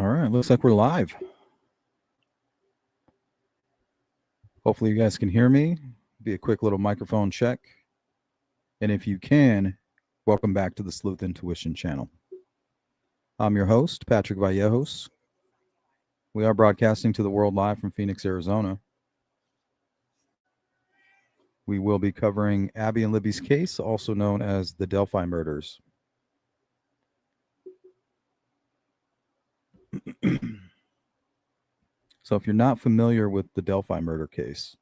All right, looks like we're live. Hopefully you guys can hear me. Be a quick little microphone check. And if you can, welcome back to the Sleuth Intuition channel. I'm your host, Patrick Vallejos. We are broadcasting to the world live from Phoenix, Arizona. We will be covering Abby and Libby's case, also known as the Delphi murders. So if you're not familiar with the Delphi murder case,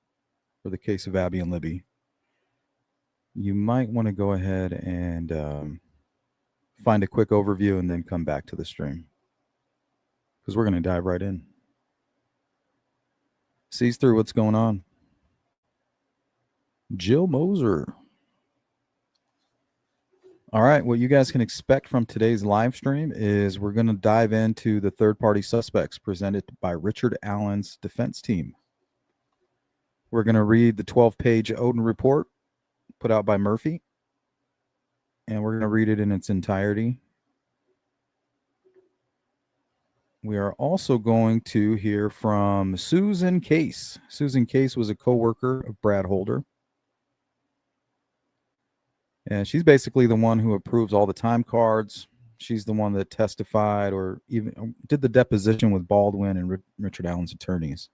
or the case of Abby and Libby, you might want to go ahead and find a quick overview and then come back to the stream, because we're going to dive right in. Sees through what's going on. Jill Moser. All right, what you guys can expect from today's live stream is we're going to dive into the third-party suspects presented by Richard Allen's defense team. We're going to read the 12-page Odin report put out by Murphy, and we're going to read it in its entirety. We are also going to hear from Susan Case. Susan Case was a co-worker of Brad Holder. And she's basically the one who approves all the time cards. She's the one that testified or even did the deposition with Baldwin and Richard Allen's attorneys.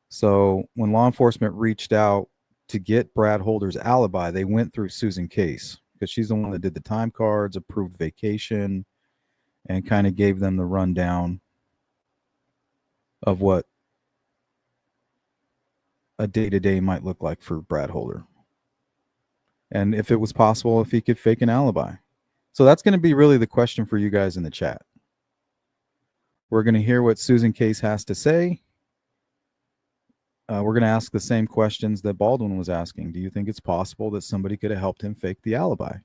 So when law enforcement reached out to get Brad Holder's alibi, they went through Susan Case because she's the one that did the time cards, approved vacation, and kind of gave them the rundown of what a day-to-day might look like for Brad Holder. And if it was possible, if he could fake an alibi. So that's going to be really the question for you guys in the chat. We're going to hear what Susan Case has to say. We're going to ask the same questions that Baldwin was asking. Do you think it's possible that somebody could have helped him fake the alibi?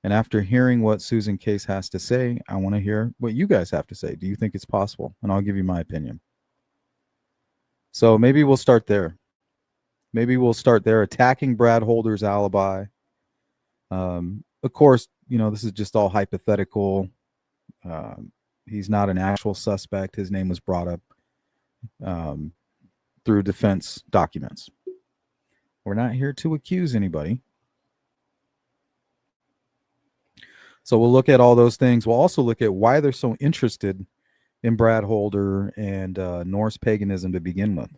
And after hearing what Susan Case has to say, I want to hear what you guys have to say. Do you think it's possible? And I'll give you my opinion. So maybe we'll start there. Maybe we'll start there, attacking Brad Holder's alibi. Of course, you know, this is just all hypothetical. He's not an actual suspect. His name was brought up through defense documents. We're not here to accuse anybody. So we'll look at all those things. We'll also look at why they're so interested in Brad Holder and Norse paganism to begin with.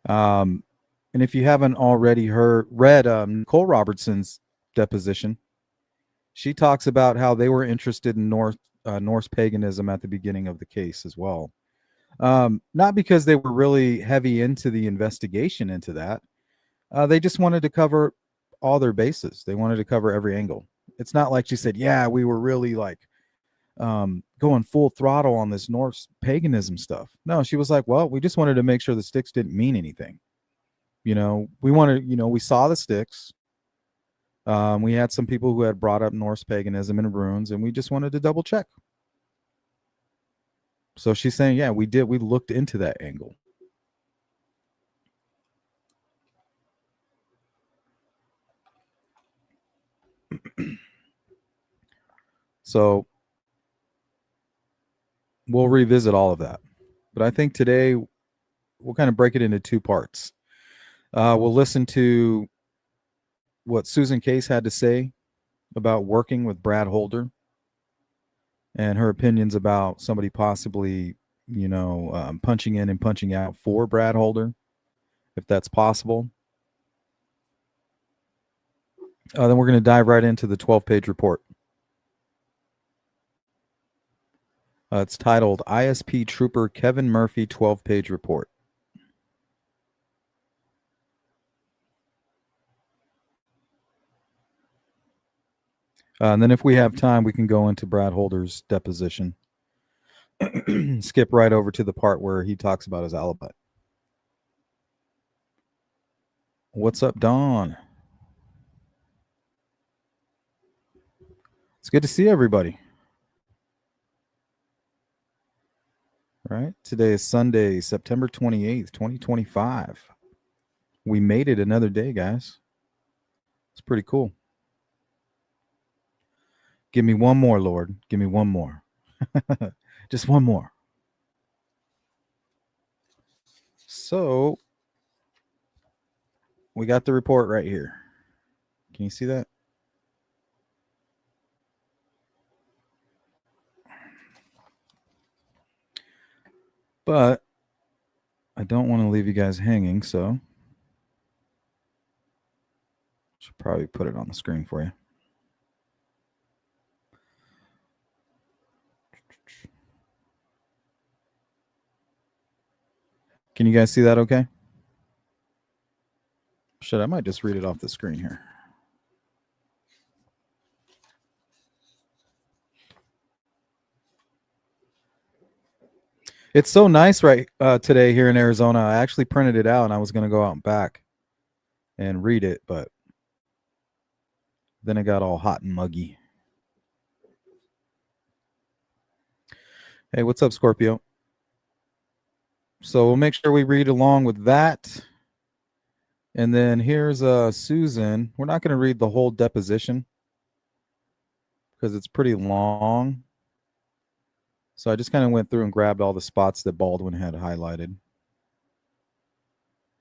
And if you haven't already read Nicole Robertson's deposition, she talks about how they were interested in Norse paganism at the beginning of the case as well. Not because they were really heavy into the investigation into that. They just wanted to cover all their bases. They wanted to cover every angle. It's not like she said, yeah, we were really like going full throttle on this Norse paganism stuff. No, she was like, well, we just wanted to make sure the sticks didn't mean anything. You know, we saw the sticks. We had some people who had brought up Norse paganism and runes, and we just wanted to double check. So she's saying, yeah, we did. We looked into that angle. So we'll revisit all of that. But I think today we'll kind of break it into two parts. We'll listen to what Susan Case had to say about working with Brad Holder and her opinions about somebody possibly, you know, punching in and punching out for Brad Holder, if that's possible. Then we're going to dive right into the 12-page report. It's titled ISP Trooper Kevin Murphy 12-page report. And then if we have time, we can go into Brad Holder's deposition. Skip right over to the part where he talks about his alibi. What's up, Dawn? It's good to see everybody. All right. Today is Sunday, September 28th, 2025. We made it another day, guys. It's pretty cool. Give me one more, Lord. Give me one more. Just one more. So we got the report right here. Can you see that? But I don't want to leave you guys hanging, so should probably put it on the screen for you. Can you guys see that okay? Shit, I might just read it off the screen here. It's so nice right today here in Arizona. I actually printed it out and I was going to go out and back and read it, but then it got all hot and muggy. Hey, what's up, Scorpio? So we'll make sure we read along with that. And then here's Susan. We're not going to read the whole deposition because it's pretty long. So I just kind of went through and grabbed all the spots that Baldwin had highlighted.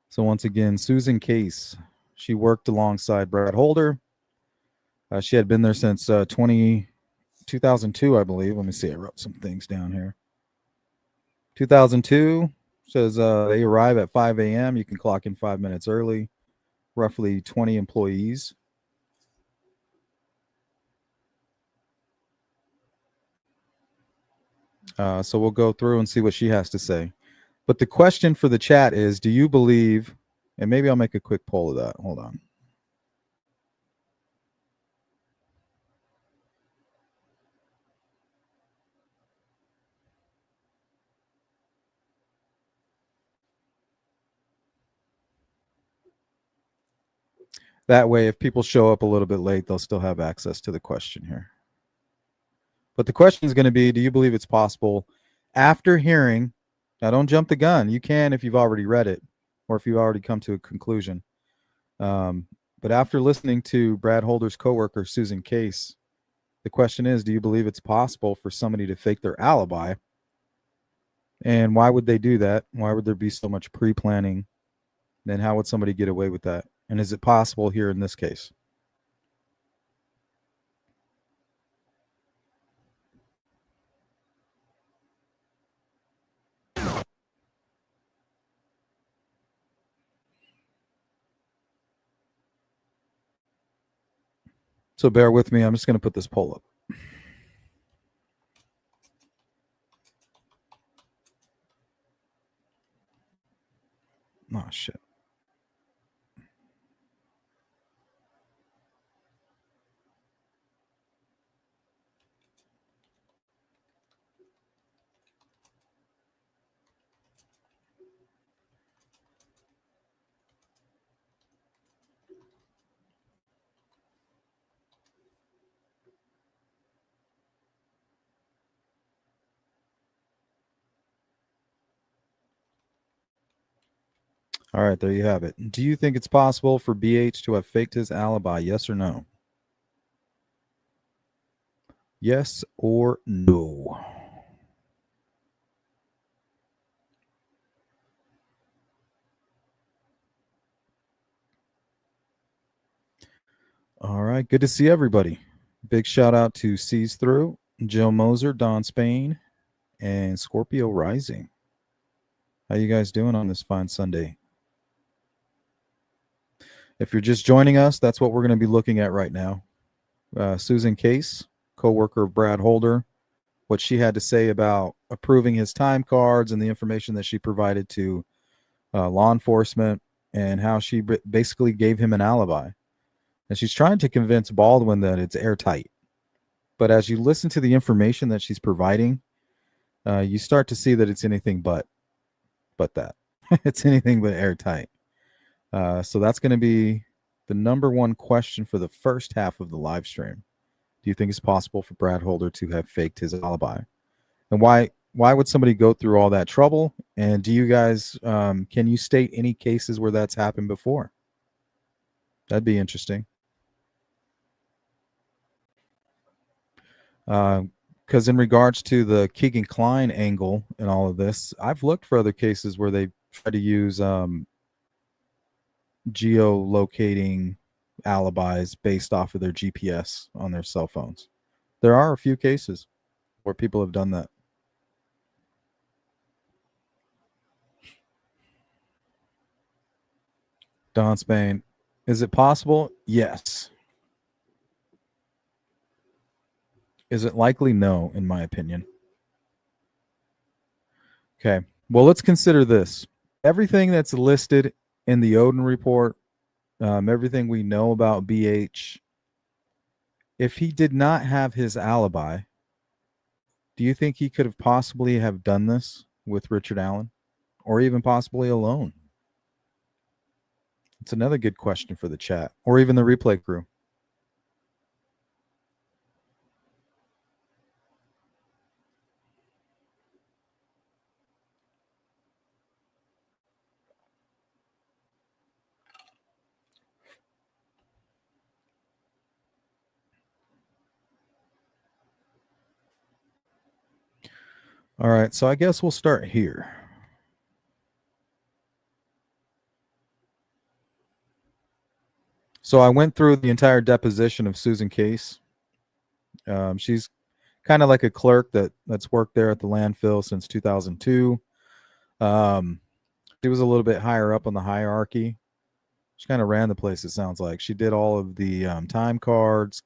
So once again, Susan Case. She worked alongside Brad Holder. She had been there since 2002, I believe. Let me see. I wrote some things down here. 2002 says they arrive at 5 a.m. You can clock in 5 minutes early. Roughly 20 employees. So we'll go through and see what she has to say. But the question for the chat is, do you believe, and maybe I'll make a quick poll of that. Hold on. That way, if people show up a little bit late, they'll still have access to the question here. But the question is going to be, do you believe it's possible after hearing, now don't jump the gun. You can if you've already read it or if you've already come to a conclusion. But after listening to Brad Holder's coworker, Susan Case, the question is, do you believe it's possible for somebody to fake their alibi? And why would they do that? Why would there be so much pre-planning? Then how would somebody get away with that? And is it possible here in this case? So bear with me. I'm just going to put this poll up. Oh, shit. All right, there you have it. Do you think it's possible for BH to have faked his alibi? Yes or no? Yes or no? All right, good to see everybody. Big shout out to Sees Through, Joe Moser, Don Spain, and Scorpio Rising. How you guys doing on this fine Sunday? If you're just joining us, that's what we're going to be looking at right now. Susan Case, co-worker of Brad Holder, what she had to say about approving his time cards and the information that she provided to law enforcement and how she basically gave him an alibi. And she's trying to convince Baldwin that it's airtight. But as you listen to the information that she's providing, you start to see that it's anything but that. It's anything but airtight. So that's going to be the number one question for the first half of the live stream. Do you think it's possible for Brad Holder to have faked his alibi? And why would somebody go through all that trouble? And do you guys, can you state any cases where that's happened before? That'd be interesting. Because in regards to the Keegan Klein angle and all of this, I've looked for other cases where they try to use geolocating alibis based off of their GPS on their cell phones. There are a few cases where people have done that. Don Spain, is it possible? Yes. Is it likely? No, in my opinion. Okay. Well, let's consider this. Everything that's listed in the Odin report, everything we know about BH, if he did not have his alibi, do you think he could have possibly have done this with Richard Allen, or even possibly alone? It's another good question for the chat, or even the replay crew. All right, so I guess we'll start here. So I went through the entire deposition of Susan Case. She's kind of like a clerk that's worked there at the landfill since 2002. She was a little bit higher up on the hierarchy. She kind of ran the place, it sounds like. She did all of the time cards,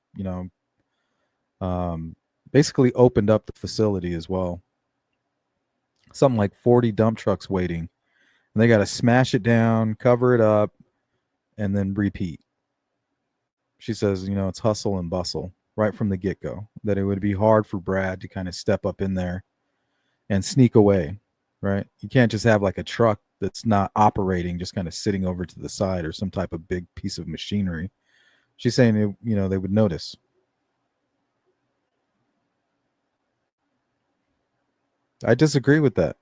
basically opened up the facility as well. Something like 40 dump trucks waiting. And they got to smash it down, cover it up, and then repeat. She says, it's hustle and bustle right from the get-go, that it would be hard for Brad to kind of step up in there and sneak away, right? You can't just have like a truck that's not operating, just kind of sitting over to the side, or some type of big piece of machinery. She's saying, they would notice. I disagree with that.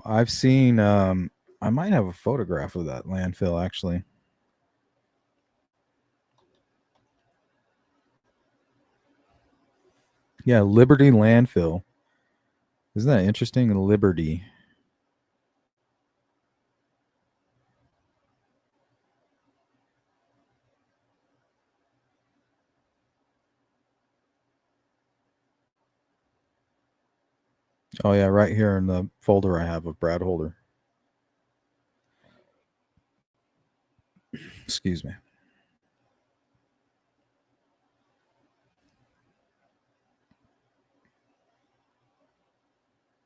I've seen, I might have a photograph of that landfill, actually. Yeah, Liberty Landfill. Isn't that interesting? Liberty. Oh, yeah, right here in the folder I have of Brad Holder. Excuse me.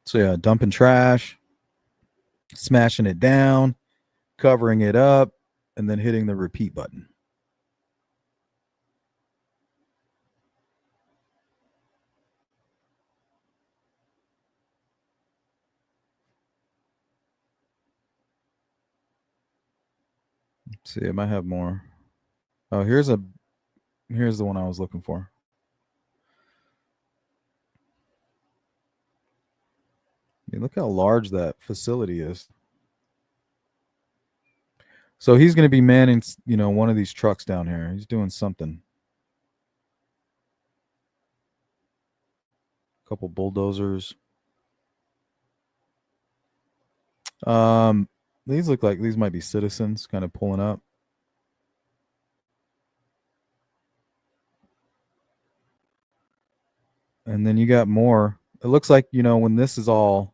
So, yeah, dumping trash, smashing it down, covering it up, and then hitting the repeat button. Let's see, I might have more. Oh, here's the one I was looking for. I mean, look how large that facility is. So he's going to be manning, one of these trucks down here. He's doing something. A couple bulldozers. These look like these might be citizens kind of pulling up. And then you got more. It looks like, when this is all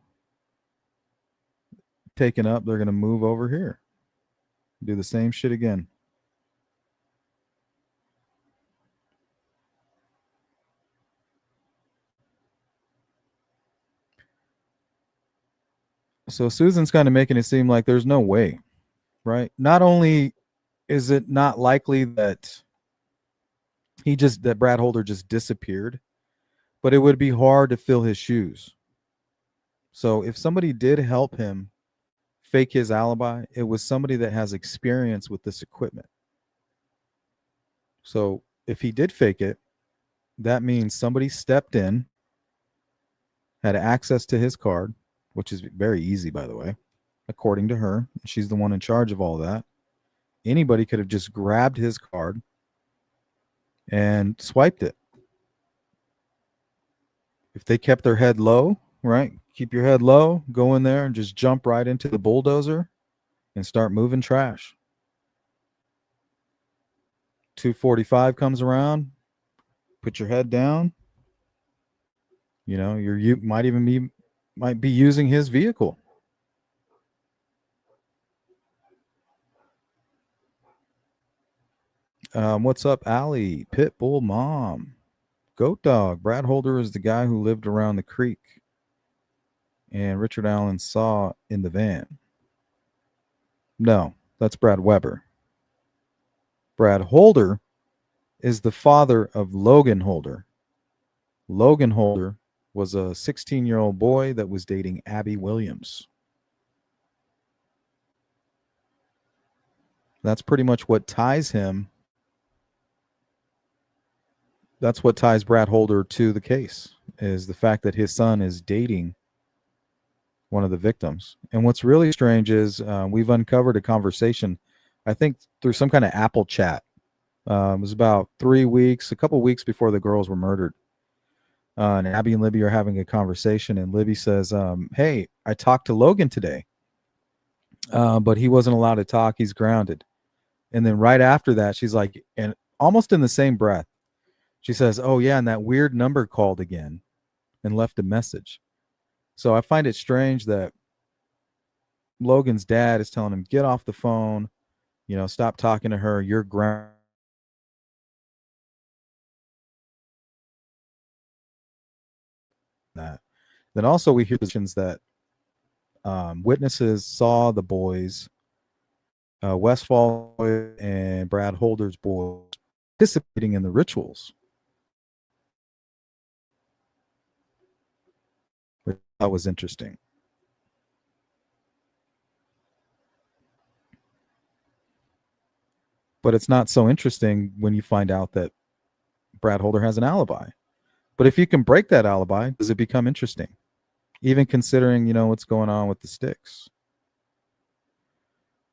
taken up, they're going to move over here. Do the same shit again. So Susan's kind of making it seem like there's no way, right? Not only is it not likely that that Brad Holder just disappeared, but it would be hard to fill his shoes. So if somebody did help him fake his alibi, it was somebody that has experience with this equipment. So if he did fake it, that means somebody stepped in, had access to his card, which is very easy, by the way, according to her. She's the one in charge of all that. Anybody could have just grabbed his card and swiped it. If they kept their head low, right? Keep your head low, go in there and just jump right into the bulldozer and start moving trash. 245 comes around, put your head down. You know, you might be using his vehicle. What's up, Allie? Pitbull Mom. Goat Dog. Brad Holder is the guy who lived around the creek and Richard Allen saw in the van. No, that's Brad Weber. Brad Holder is the father of Logan Holder. Logan Holder was a 16-year-old boy that was dating Abby Williams. That's pretty much what ties him. That's what ties Brad Holder to the case, is the fact that his son is dating one of the victims. And what's really strange is we've uncovered a conversation, I think through some kind of Apple chat. It was about a couple weeks before the girls were murdered. And Abby and Libby are having a conversation, and Libby says, hey, I talked to Logan today, but he wasn't allowed to talk. He's grounded. And then right after that, she's like, and almost in the same breath, she says, oh, yeah, and that weird number called again and left a message. So I find it strange that Logan's dad is telling him, get off the phone, stop talking to her. You're grounded. That. Then also we hear that witnesses saw the boys, Westfall and Brad Holder's boys, participating in the rituals. That was interesting. But it's not so interesting when you find out that Brad Holder has an alibi. But if you can break that alibi, does it become interesting? Even considering, what's going on with the sticks.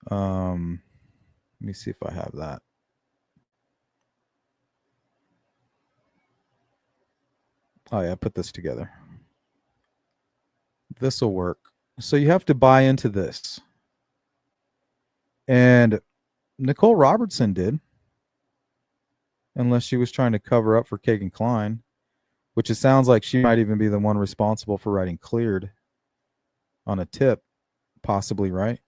Let me see if I have that. Oh, yeah, I put this together. This will work. So you have to buy into this. And Nicole Robertson did. Unless she was trying to cover up for Kagan Klein, which it sounds like she might even be the one responsible for writing cleared on a tip, possibly, right?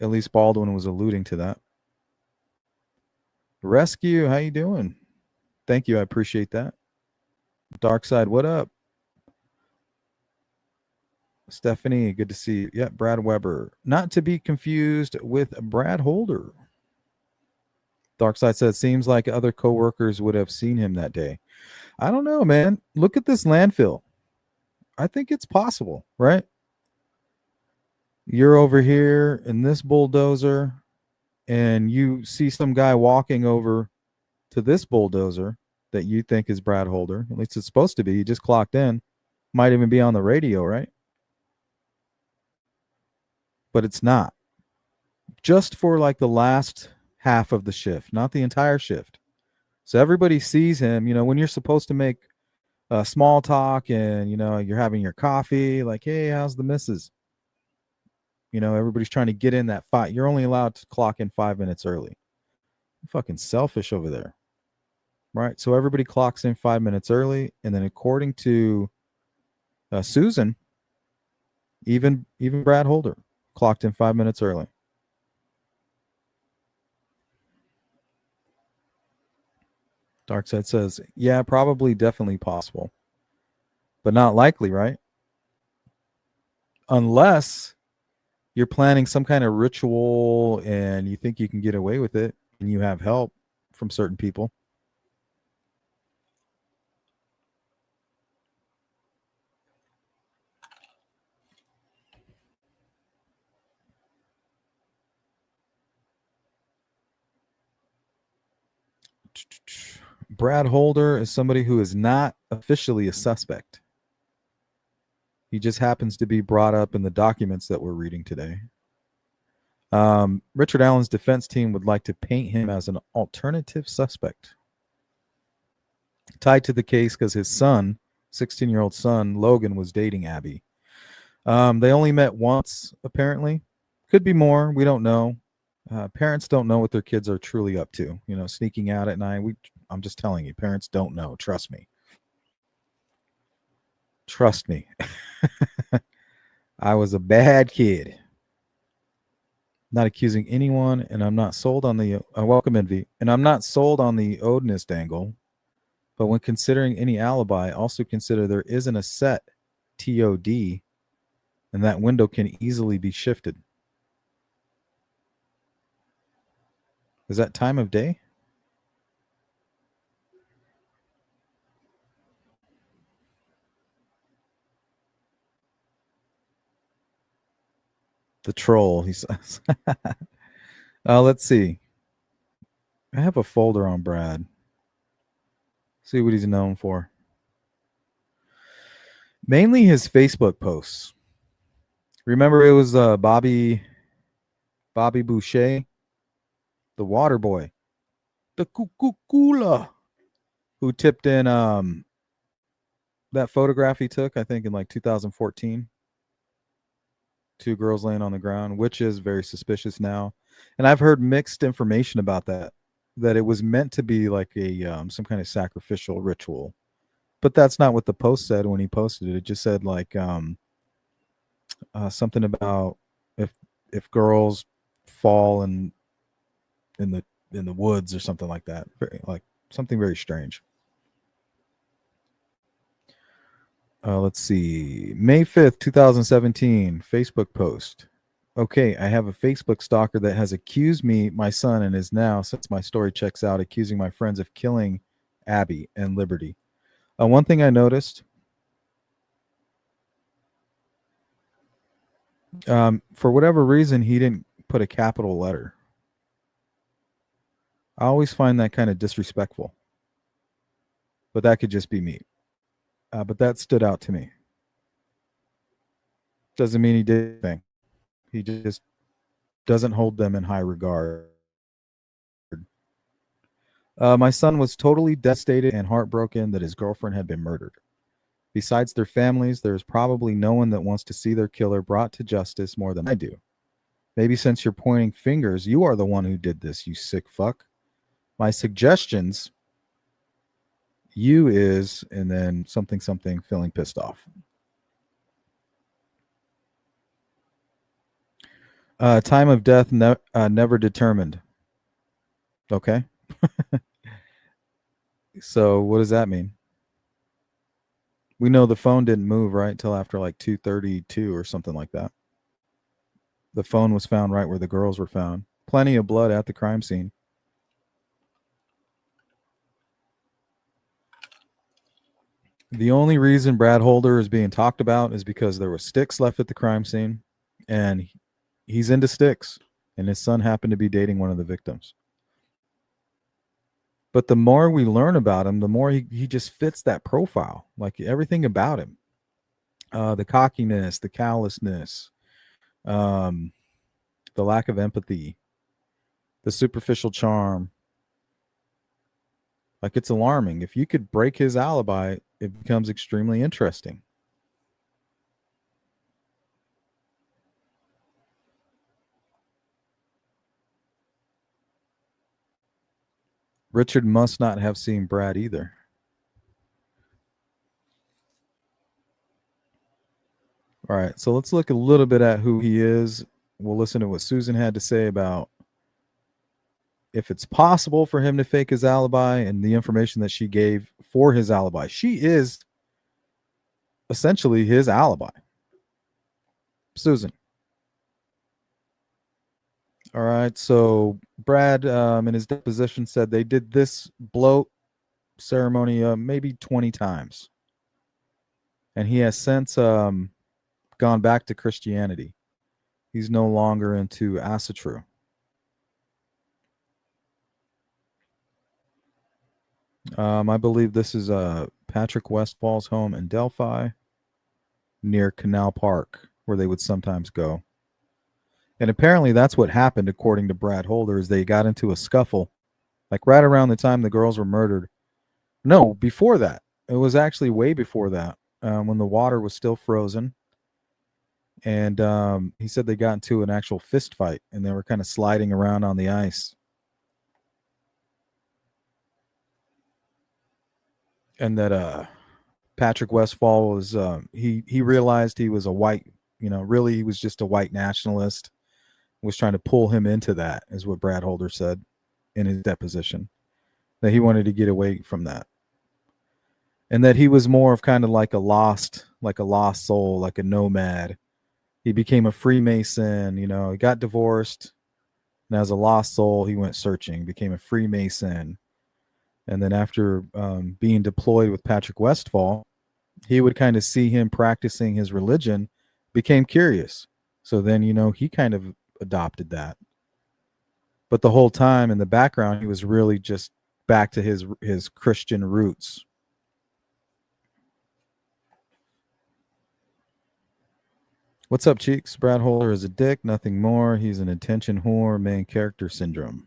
At least Baldwin was alluding to that. Rescue, how you doing? Thank you, I appreciate that. Dark Side, what up? Stephanie, good to see you. Yeah, Brad Weber. Not to be confused with Brad Holder. Darkside says, seems like other coworkers would have seen him that day. I don't know, man. Look at this landfill. I think it's possible, right? You're over here in this bulldozer, and you see some guy walking over to this bulldozer that you think is Brad Holder. At least it's supposed to be. He just clocked in. Might even be on the radio, right? But it's not. Just for like the last half of the shift, not the entire shift. So everybody sees him, when you're supposed to make small talk and, you're having your coffee, like, hey, how's the missus? Everybody's trying to get in that fight. You're only allowed to clock in 5 minutes early. I'm fucking selfish over there. Right. So everybody clocks in 5 minutes early. And then according to Susan, even Brad Holder clocked in 5 minutes early. Darkside says, yeah, probably, definitely possible, but not likely, right? Unless you're planning some kind of ritual and you think you can get away with it and you have help from certain people. Brad Holder is somebody who is not officially a suspect. He just happens to be brought up in the documents that we're reading today. Richard Allen's defense team would like to paint him as an alternative suspect. tied to the case because his son, 16-year-old son, Logan, was dating Abby. They only met once, apparently. Could be more. We don't know. Parents don't know what their kids are truly up to. You know, sneaking out at night. I'm just telling you, parents don't know. Trust me. Trust me. I was a bad kid. Not accusing anyone, and I'm not sold on the welcome envy, and I'm not sold on the Odinist angle. But when considering any alibi, also consider there isn't a set TOD, and that window can easily be shifted. Is that time of day? The troll, he says. Let's see. I have a folder on Brad. See what he's known for. Mainly his Facebook posts. Remember, it was Bobby Boucher, the water boy, the Kukula, who tipped in that photograph he took, I think in like 2014. 2 girls laying on the ground, which is very suspicious now. And I've heard mixed information about that it was meant to be like a some kind of sacrificial ritual. But that's not what the post said when he posted it. It just said like something about if girls fall in the woods or something like that. Like something very strange. Let's see. May 5th, 2017, Facebook post. Okay, I have a Facebook stalker that has accused me, my son, and is now, since my story checks out, accusing my friends of killing Abby and Liberty. One thing I noticed, for whatever reason, he didn't put a capital letter. I always find that kind of disrespectful. But that could just be me. But that stood out to me. Doesn't mean he did anything. He just doesn't hold them in high regard. My son was totally devastated and heartbroken that his girlfriend had been murdered. Besides their families, there is probably no one that wants to see their killer brought to justice more than I do. Maybe since you're pointing fingers, you are the one who did this, you sick fuck. My suggestions, you is, and then something, feeling pissed off. Time of death never determined. Okay. So what does that mean? We know the phone didn't move right till after like 2:32 or something like that. The phone was found right where the girls were found. Plenty of blood at the crime scene. The only reason Brad Holder is being talked about is because there were sticks left at the crime scene, and he's into sticks, and his son happened to be dating one of the victims. But the more we learn about him, the more he just fits that profile. Like everything about him, the cockiness, the callousness, the lack of empathy, the superficial charm. Like it's alarming. If you could break his alibi, it becomes extremely interesting. Richard must not have seen Brad either. All right, so let's look a little bit at who he is. We'll listen to what Susan had to say about if it's possible for him to fake his alibi and the information that she gave for his alibi. She is essentially his alibi. Susan. All right, so Brad in his deposition said they did this bloat ceremony maybe 20 times. And he has since gone back to Christianity. He's no longer into Asatru. I believe this is Patrick Westfall's home in Delphi near Canal Park, where they would sometimes go. And apparently that's what happened, according to Brad Holder, is they got into a scuffle. Like right around the time the girls were murdered, No, before that. It was actually way before that, when the water was still frozen. And he said they got into an actual fist fight, and they were kind of sliding around on the ice. And that Patrick Westfall was he realized he was a white, really he was just a white nationalist. Was trying to pull him into that, is what Brad Holder said in his deposition. That he wanted to get away from that, and that he was more of kind of like a lost soul, like a nomad. He became a Freemason. He got divorced, and as a lost soul, he went searching, became a Freemason, and then after being deployed with Patrick Westfall, he would kind of see him practicing his religion, became curious. So then, he kind of adopted that. But the whole time in the background, he was really just back to his Christian roots. What's up, Cheeks? Brad Holder is a dick, nothing more. He's an attention whore, main character syndrome.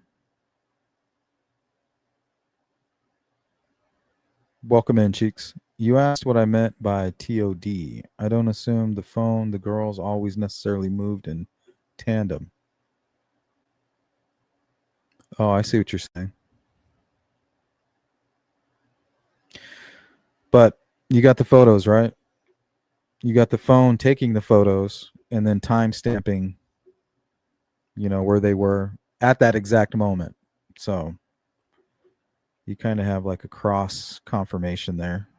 Welcome in, Cheeks. You asked what I meant by TOD. I don't assume the girls always necessarily moved in tandem. Oh, I see what you're saying. But you got the photos, right? You got the phone taking the photos and then time stamping, where they were at that exact moment. So you kind of have like a cross confirmation there.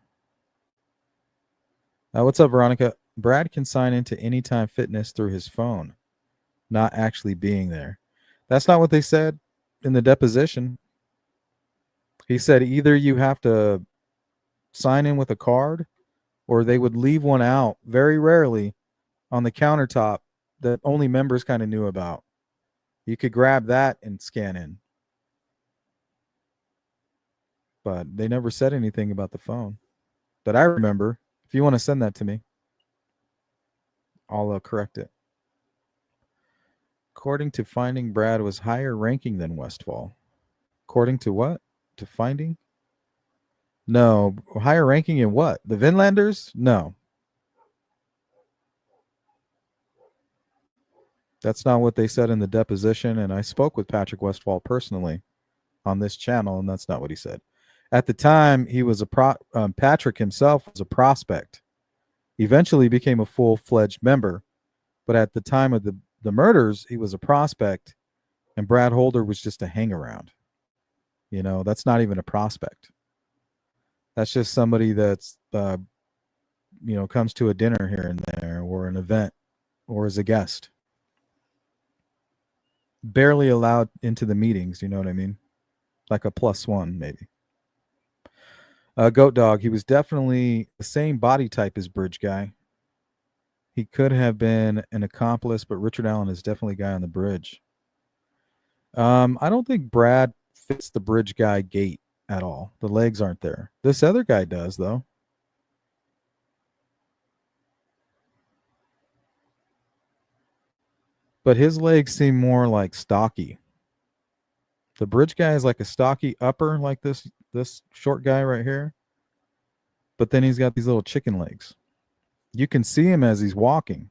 What's up, Veronica? Brad can sign into Anytime Fitness through his phone, not actually being there. That's not what they said in the deposition. He said either you have to sign in with a card, or they would leave one out very rarely on the countertop that only members kind of knew about. You could grab that and scan in. But they never said anything about the phone that I remember. If you want to send that to me, I'll correct it. According to finding, Brad was higher ranking than Westfall. According to what? To finding? No. Higher ranking in what? The Vinlanders? No. That's not what they said in the deposition, and I spoke with Patrick Westfall personally on this channel, and that's not what he said. At the time, he was Patrick himself was a prospect. Eventually became a full-fledged member, but at the time of the murders, he was a prospect, and Brad Holder was just a hang-around. That's not even a prospect. That's just somebody that's comes to a dinner here and there, or an event, or as a guest. Barely allowed into the meetings, you know what I mean? Like a +1, maybe. Goat Dog, he was definitely the same body type as Bridge Guy. He could have been an accomplice, but Richard Allen is definitely a guy on the bridge. I don't think Brad fits the Bridge Guy gait at all. The legs aren't there. This other guy does, though. But his legs seem more like stocky. The Bridge Guy is like a stocky upper, like this short guy right here. But then he's got these little chicken legs. You can see him as he's walking.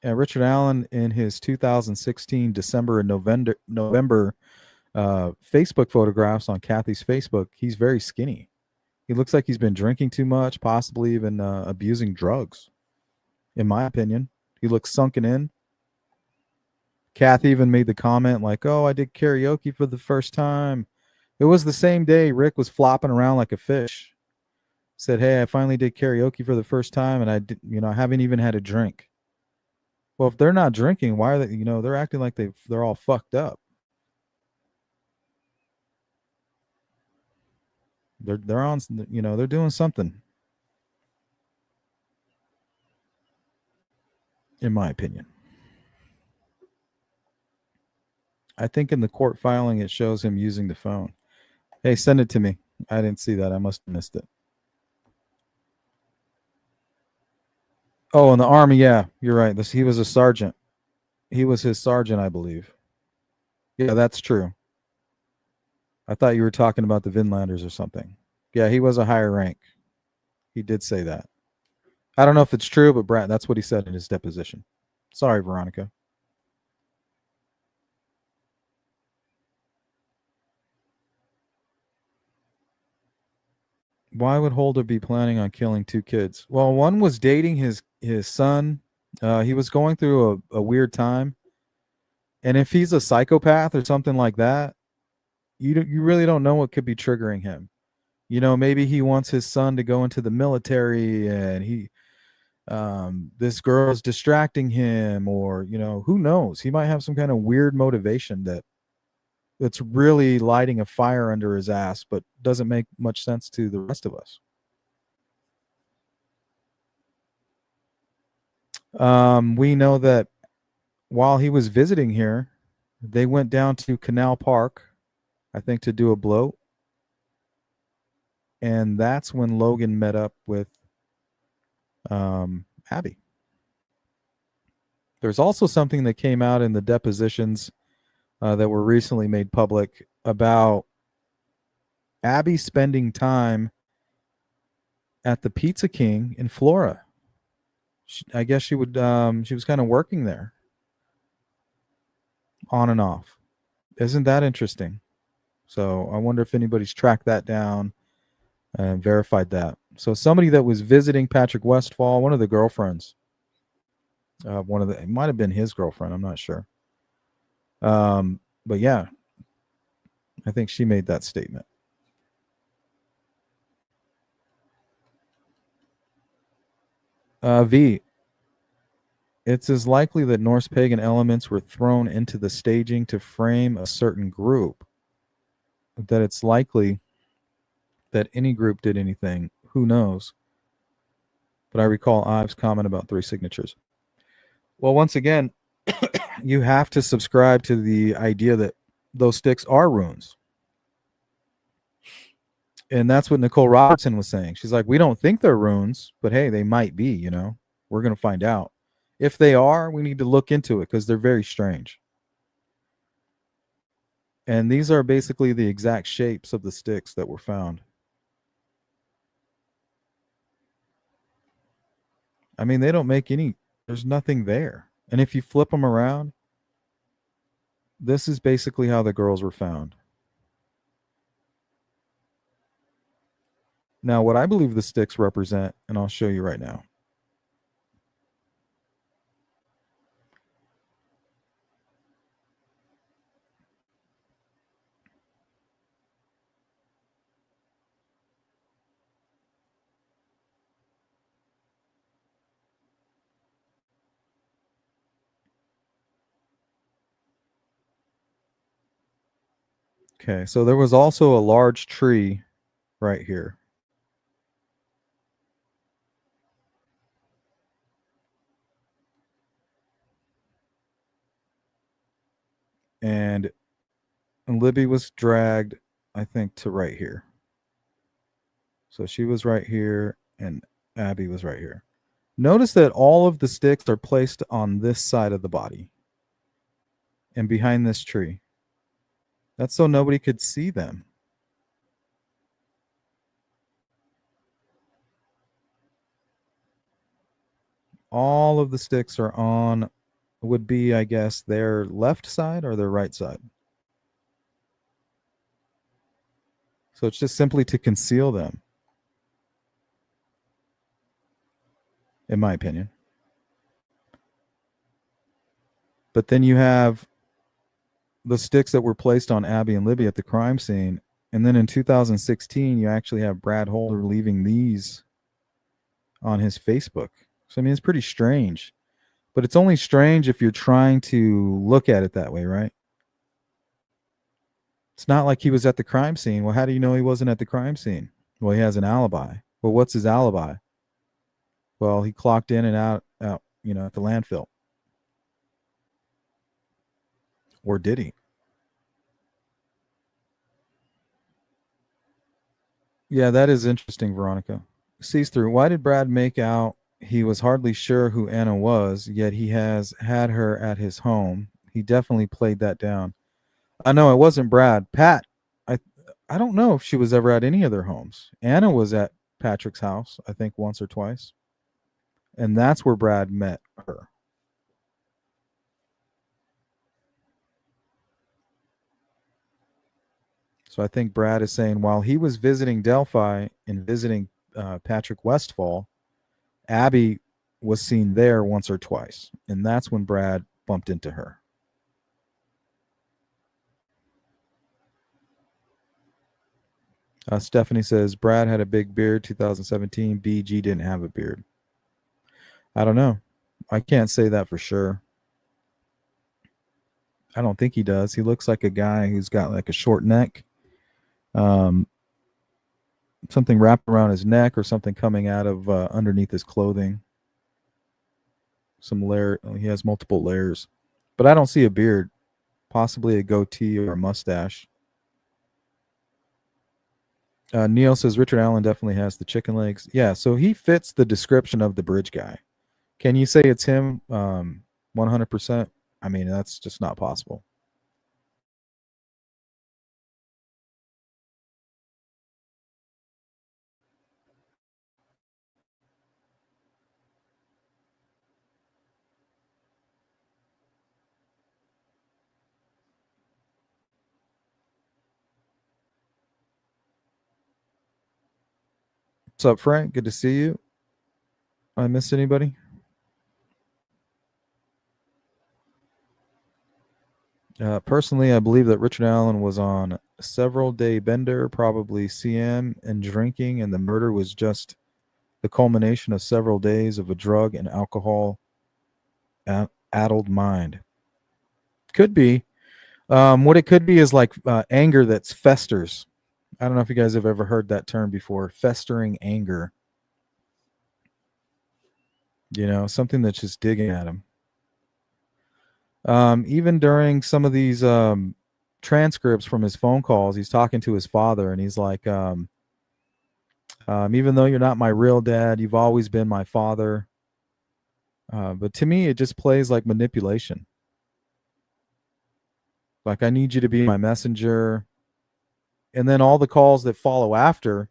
And Richard Allen, in his 2016 December and November Facebook photographs on Kathy's Facebook, he's very skinny. He looks like he's been drinking too much, possibly even abusing drugs. In my opinion, he looks sunken in. Kathy even made the comment like, "Oh, I did karaoke for the first time." It was the same day Rick was flopping around like a fish. Said, "Hey, I finally did karaoke for the first time, and I haven't even had a drink." Well, if they're not drinking, why are they? They're acting like they're all fucked up. They're on. They're doing something. In my opinion, I think in the court filing it shows him using the phone. Hey, send it to me. I didn't see that. I must have missed it. Oh, in the Army, yeah, you're right. He was a sergeant. He was his sergeant, I believe. Yeah, that's true. I thought you were talking about the Vinlanders or something. Yeah, he was a higher rank. He did say that. I don't know if it's true, but Brad, that's what he said in his deposition. Sorry, Veronica. Why would Holder be planning on killing two kids? Well, one was dating his son. He was going through a weird time, and if he's a psychopath or something like that, you really don't know what could be triggering him. Maybe he wants his son to go into the military, and this girl is distracting him, or who knows? He might have some kind of weird motivation that's really lighting a fire under his ass, but doesn't make much sense to the rest of us. We know that while he was visiting here, they went down to Canal Park, I think, to do a bloat. And that's when Logan met up with Abby. There's also something that came out in the depositions that were recently made public about Abby spending time at the Pizza King in Flora. I guess she was kind of working there on and off. Isn't that interesting? So I wonder if anybody's tracked that down and verified that. So somebody that was visiting Patrick Westfall, one of the girlfriends, it might have been his girlfriend, I'm not sure. But yeah, I think she made that statement. V. It's as likely that Norse pagan elements were thrown into the staging to frame a certain group that it's likely that any group did anything. Who knows? But I recall Ives' comment about 3 signatures. Well, once again, you have to subscribe to the idea that those sticks are runes. And that's what Nicole Robertson was saying. She's like, we don't think they're runes, but hey, they might be, We're going to find out. If they are, we need to look into it because they're very strange. And these are basically the exact shapes of the sticks that were found. I mean, they don't make there's nothing there. And if you flip them around, this is basically how the girls were found. Now, what I believe the sticks represent, and I'll show you right now. Okay, so there was also a large tree right here. And Libby was dragged, I think, to right here. So she was right here, and Abby was right here. Notice that all of the sticks are placed on this side of the body and behind this tree. That's so nobody could see them. All of the sticks are would be, I guess, their left side or their right side. So it's just simply to conceal them, in my opinion. But then you have the sticks that were placed on Abby and Libby at the crime scene. And then in 2016, you actually have Brad Holder leaving these on his Facebook. So, I mean, it's pretty strange. But it's only strange if you're trying to look at it that way, right? It's not like he was at the crime scene. Well, how do you know he wasn't at the crime scene? Well, he has an alibi. Well, what's his alibi? Well, he clocked in and out, at the landfill. Or did he? Yeah, that is interesting, Veronica. Sees through. Why did Brad make out he was hardly sure who Anna was, yet he has had her at his home? He definitely played that down. I know it wasn't Brad. Pat, I don't know if she was ever at any of their homes. Anna was at Patrick's house, I think once or twice. And that's where Brad met her. So I think Brad is saying while he was visiting Delphi and visiting Patrick Westfall, Abby was seen there once or twice. And that's when Brad bumped into her. Stephanie says Brad had a big beard 2017. BG didn't have a beard. I don't know. I can't say that for sure. I don't think he does. He looks like a guy who's got like a short neck, something wrapped around his neck or something coming out of underneath his clothing. Some layer. He has multiple layers, but I don't see a beard. Possibly a goatee or a mustache. Neil says Richard Allen definitely has the chicken legs. Yeah, so he fits the description of the bridge guy. Can you say it's him 100%? I mean, that's just not possible. What's up, Frank? Good to see you. I miss anybody? Personally, I believe that Richard Allen was on a several day bender, probably CM and drinking, and the murder was just the culmination of several days of a drug and alcohol addled mind. Could be. What it could be is like anger that's festers. I don't know if you guys have ever heard that term before. Festering anger. You know, something that's just digging at him. Even during some of these transcripts from his phone calls, he's talking to his father, and he's like, even though you're not my real dad, you've always been my father. But to me, it just plays like manipulation. Like, I need you to be my messenger. And then all the calls that follow after,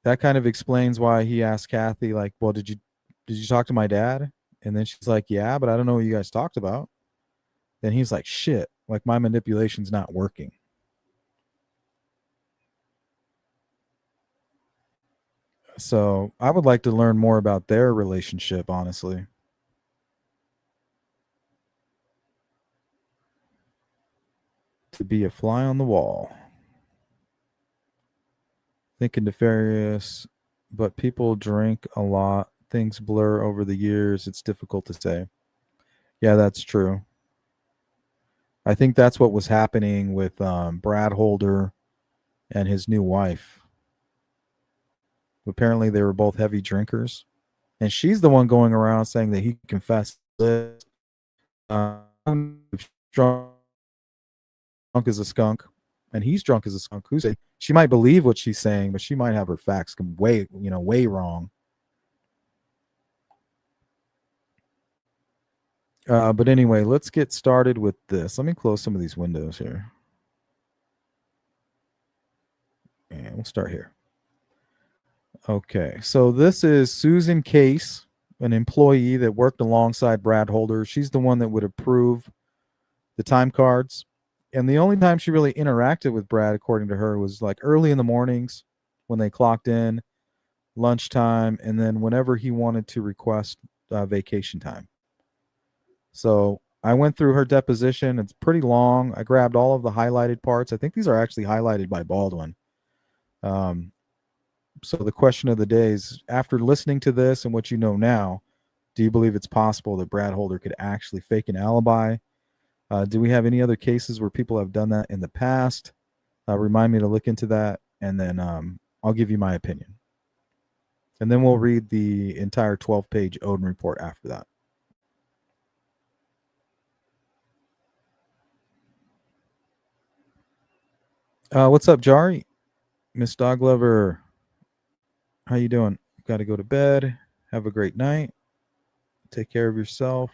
that kind of explains why he asked Kathy, like, well, did you talk to my dad? And then she's like, yeah, but I don't know what you guys talked about. Then he's like, shit, like my manipulation's not working. So I would like to learn more about their relationship, honestly. To be a fly on the wall. Thinking nefarious, but people drink a lot. Things blur over the years. It's difficult to say. Yeah, that's true. I think that's what was happening with Brad Holder and his new wife. Apparently, they were both heavy drinkers, and she's the one going around saying that he confessed this. Drunk as a skunk, and he's drunk as a skunk. She might believe what she's saying, but she might have her facts way wrong. But anyway, let's get started with this. Let me close some of these windows here. And we'll start here. Okay, so this is Susan Case, an employee that worked alongside Brad Holder. She's the one that would approve the time cards. And the only time she really interacted with Brad, according to her, was like early in the mornings when they clocked in, lunchtime, and then whenever he wanted to request vacation time. So I went through her deposition. It's pretty long. I grabbed all of the highlighted parts. I think these are actually highlighted by Baldwin. So the question of the day is, after listening to this and what you know now, do you believe it's possible that Brad Holder could actually fake an alibi? Do we have any other cases where people have done that in the past? Remind me to look into that, and then I'll give you my opinion. And then we'll read the entire 12-page Odin report after that. What's up, Jari? Miss Dog Lover, how you doing? Got to go to bed. Have a great night. Take care of yourself.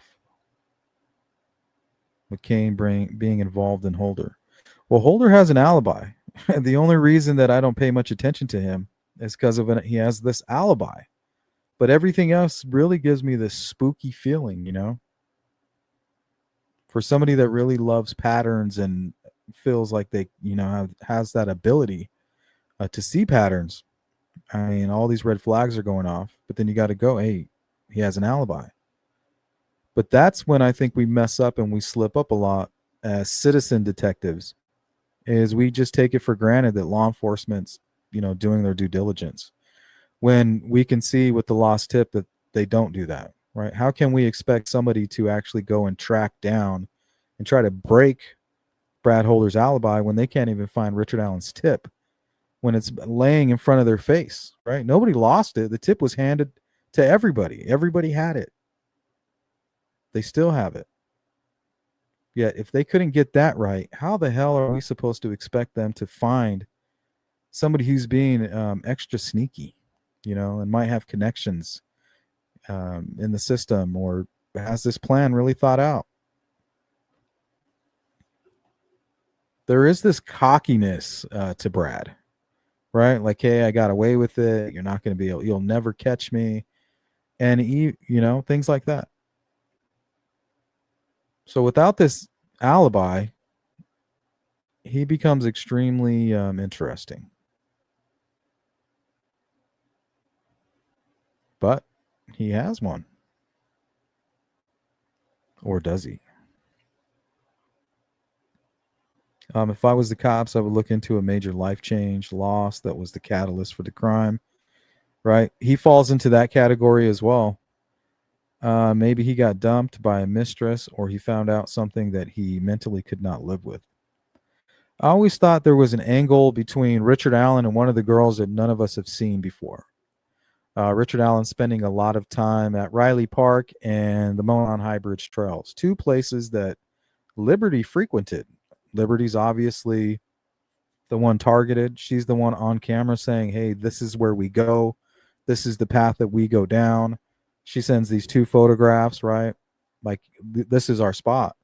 McCain being involved in Holder. Well, Holder has an alibi. And the only reason that I don't pay much attention to him is because of he has this alibi. But everything else really gives me this spooky feeling, for somebody that really loves patterns and feels like they, has that ability to see patterns. I mean, all these red flags are going off, but then you got to go, hey, he has an alibi. But that's when I think we mess up and we slip up a lot as citizen detectives, is we just take it for granted that law enforcement's, doing their due diligence, when we can see with the lost tip that they don't do that, right? How can we expect somebody to actually go and track down and try to break Brad Holder's alibi when they can't even find Richard Allen's tip, when it's laying in front of their face, right? Nobody lost it. The tip was handed to everybody. Everybody had it. They still have it. Yet if they couldn't get that right, how the hell are we supposed to expect them to find somebody who's being extra sneaky, and might have connections in the system, or has this plan really thought out? There is this cockiness to Brad, right? Like, hey, I got away with it. You're not going to be able, you'll never catch me. And things like that. So without this alibi, he becomes extremely interesting. But he has one. Or does he? If I was the cops, I would look into a major life change, loss that was the catalyst for the crime, right? He falls into that category as well. Maybe he got dumped by a mistress, or he found out something that he mentally could not live with. I always thought there was an angle between Richard Allen and one of the girls that none of us have seen before. Richard Allen spending a lot of time at Riley Park and the Monon High Bridge Trails, two places that Liberty frequented. Liberty's obviously the one targeted. She's the one on camera saying, hey, this is where we go. This is the path that we go down. She sends these two photographs, right? Like, this is our spot.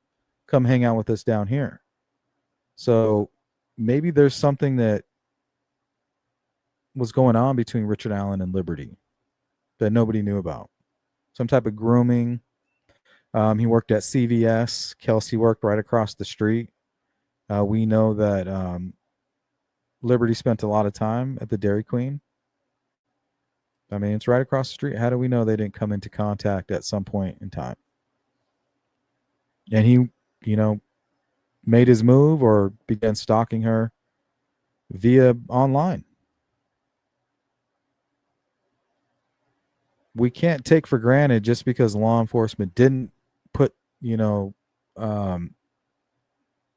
Come hang out with us down here. So maybe there's something that was going on between Richard Allen and Liberty that nobody knew about. Some type of grooming. He worked at CVS. Kelsey worked right across the street. We know that Liberty spent a lot of time at the Dairy Queen. I mean, it's right across the street. How do we know they didn't come into contact at some point in time? And he, made his move or began stalking her via online. We can't take for granted just because law enforcement didn't put,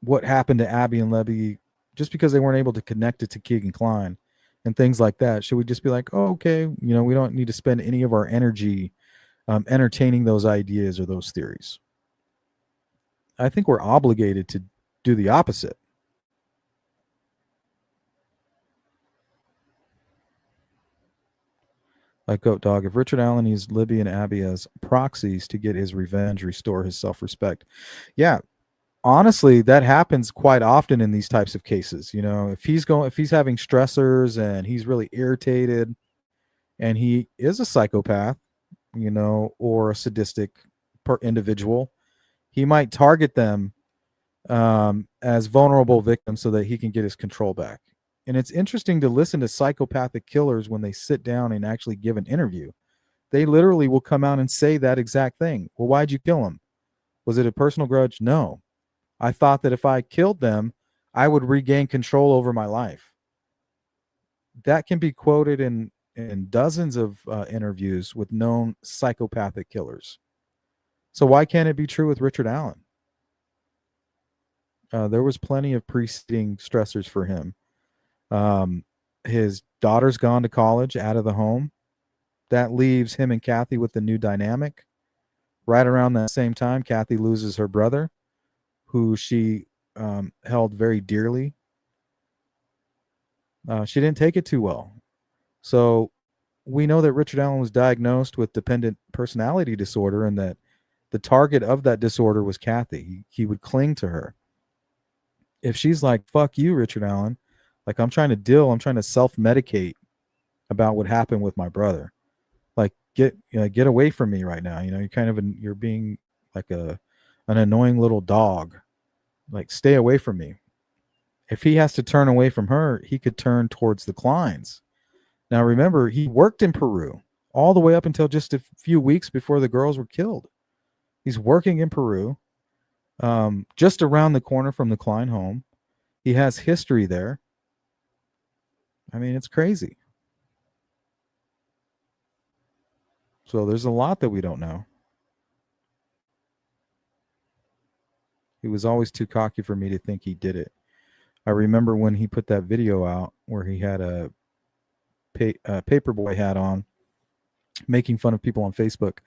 what happened to Abby and Levy, just because they weren't able to connect it to Keegan Kline and things like that. Should we just be like, oh, okay, we don't need to spend any of our energy entertaining those ideas or those theories? I think we're obligated to do the opposite. Like Goat Dog, if Richard Allen used Libby and Abby as proxies to get his revenge, restore his self-respect. Yeah, honestly, that happens quite often in these types of cases. If he's having stressors and he's really irritated, and he is a psychopath, or a sadistic individual, he might target them as vulnerable victims so that he can get his control back. And it's interesting to listen to psychopathic killers when they sit down and actually give an interview. They literally will come out and say that exact thing. Well, why'd you kill him? Was it a personal grudge? No. I thought that if I killed them, I would regain control over my life. That can be quoted in dozens of interviews with known psychopathic killers. So why can't it be true with Richard Allen? There was plenty of preceding stressors for him. His daughter's gone to college, out of the home. That leaves him and Kathy with the new dynamic. Right around that same time, Kathy loses her brother, who she held very dearly. She didn't take it too well. So we know that Richard Allen was diagnosed with dependent personality disorder, and that the target of that disorder was Kathy. He would cling to her. If she's like, fuck you, Richard Allen, Like I'm trying to self-medicate about what happened with my brother. Like get away from me right now. You're kind of you're being like an annoying little dog. Like stay away from me. If he has to turn away from her, he could turn towards the Kleins. Now remember, he worked in Peru all the way up until just a few weeks before the girls were killed. He's working in Peru, just around the corner from the Klein home. He has history there. I mean, it's crazy. So there's a lot that we don't know. He was always too cocky for me to think he did it. I remember when he put that video out where he had a paperboy hat on, making fun of people on Facebook.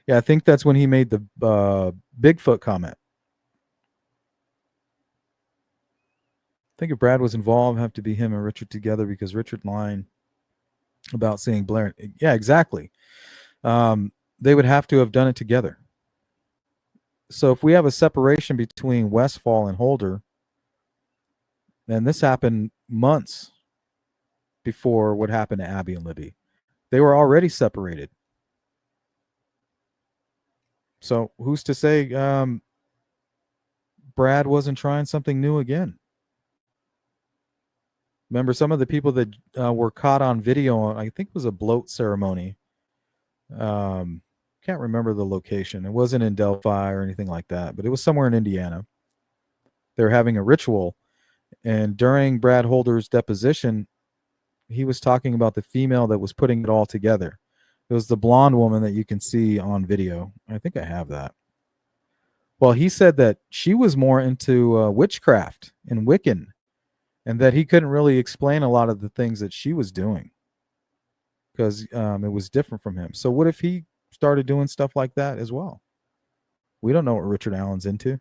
Yeah, I think that's when he made the Bigfoot comment. I think if Brad was involved, it'd have to be him and Richard together because Richard lied about seeing Blair. Yeah, exactly. They would have to have done it together. So if we have a separation between Westfall and Holder, then this happened months before what happened to Abby and Libby. They were already separated. So who's to say Brad wasn't trying something new again? Remember some of the people that were caught on video, I think it was a bloat ceremony. Can't remember the location. It wasn't in Delphi or anything like that, but it was somewhere in Indiana. They were having a ritual. And during Brad Holder's deposition, he was talking about the female that was putting it all together. It was the blonde woman that you can see on video. I think I have that. Well, he said that she was more into witchcraft and Wiccan, and that he couldn't really explain a lot of the things that she was doing because it was different from him. So what if he started doing stuff like that as well? We don't know what Richard Allen's into.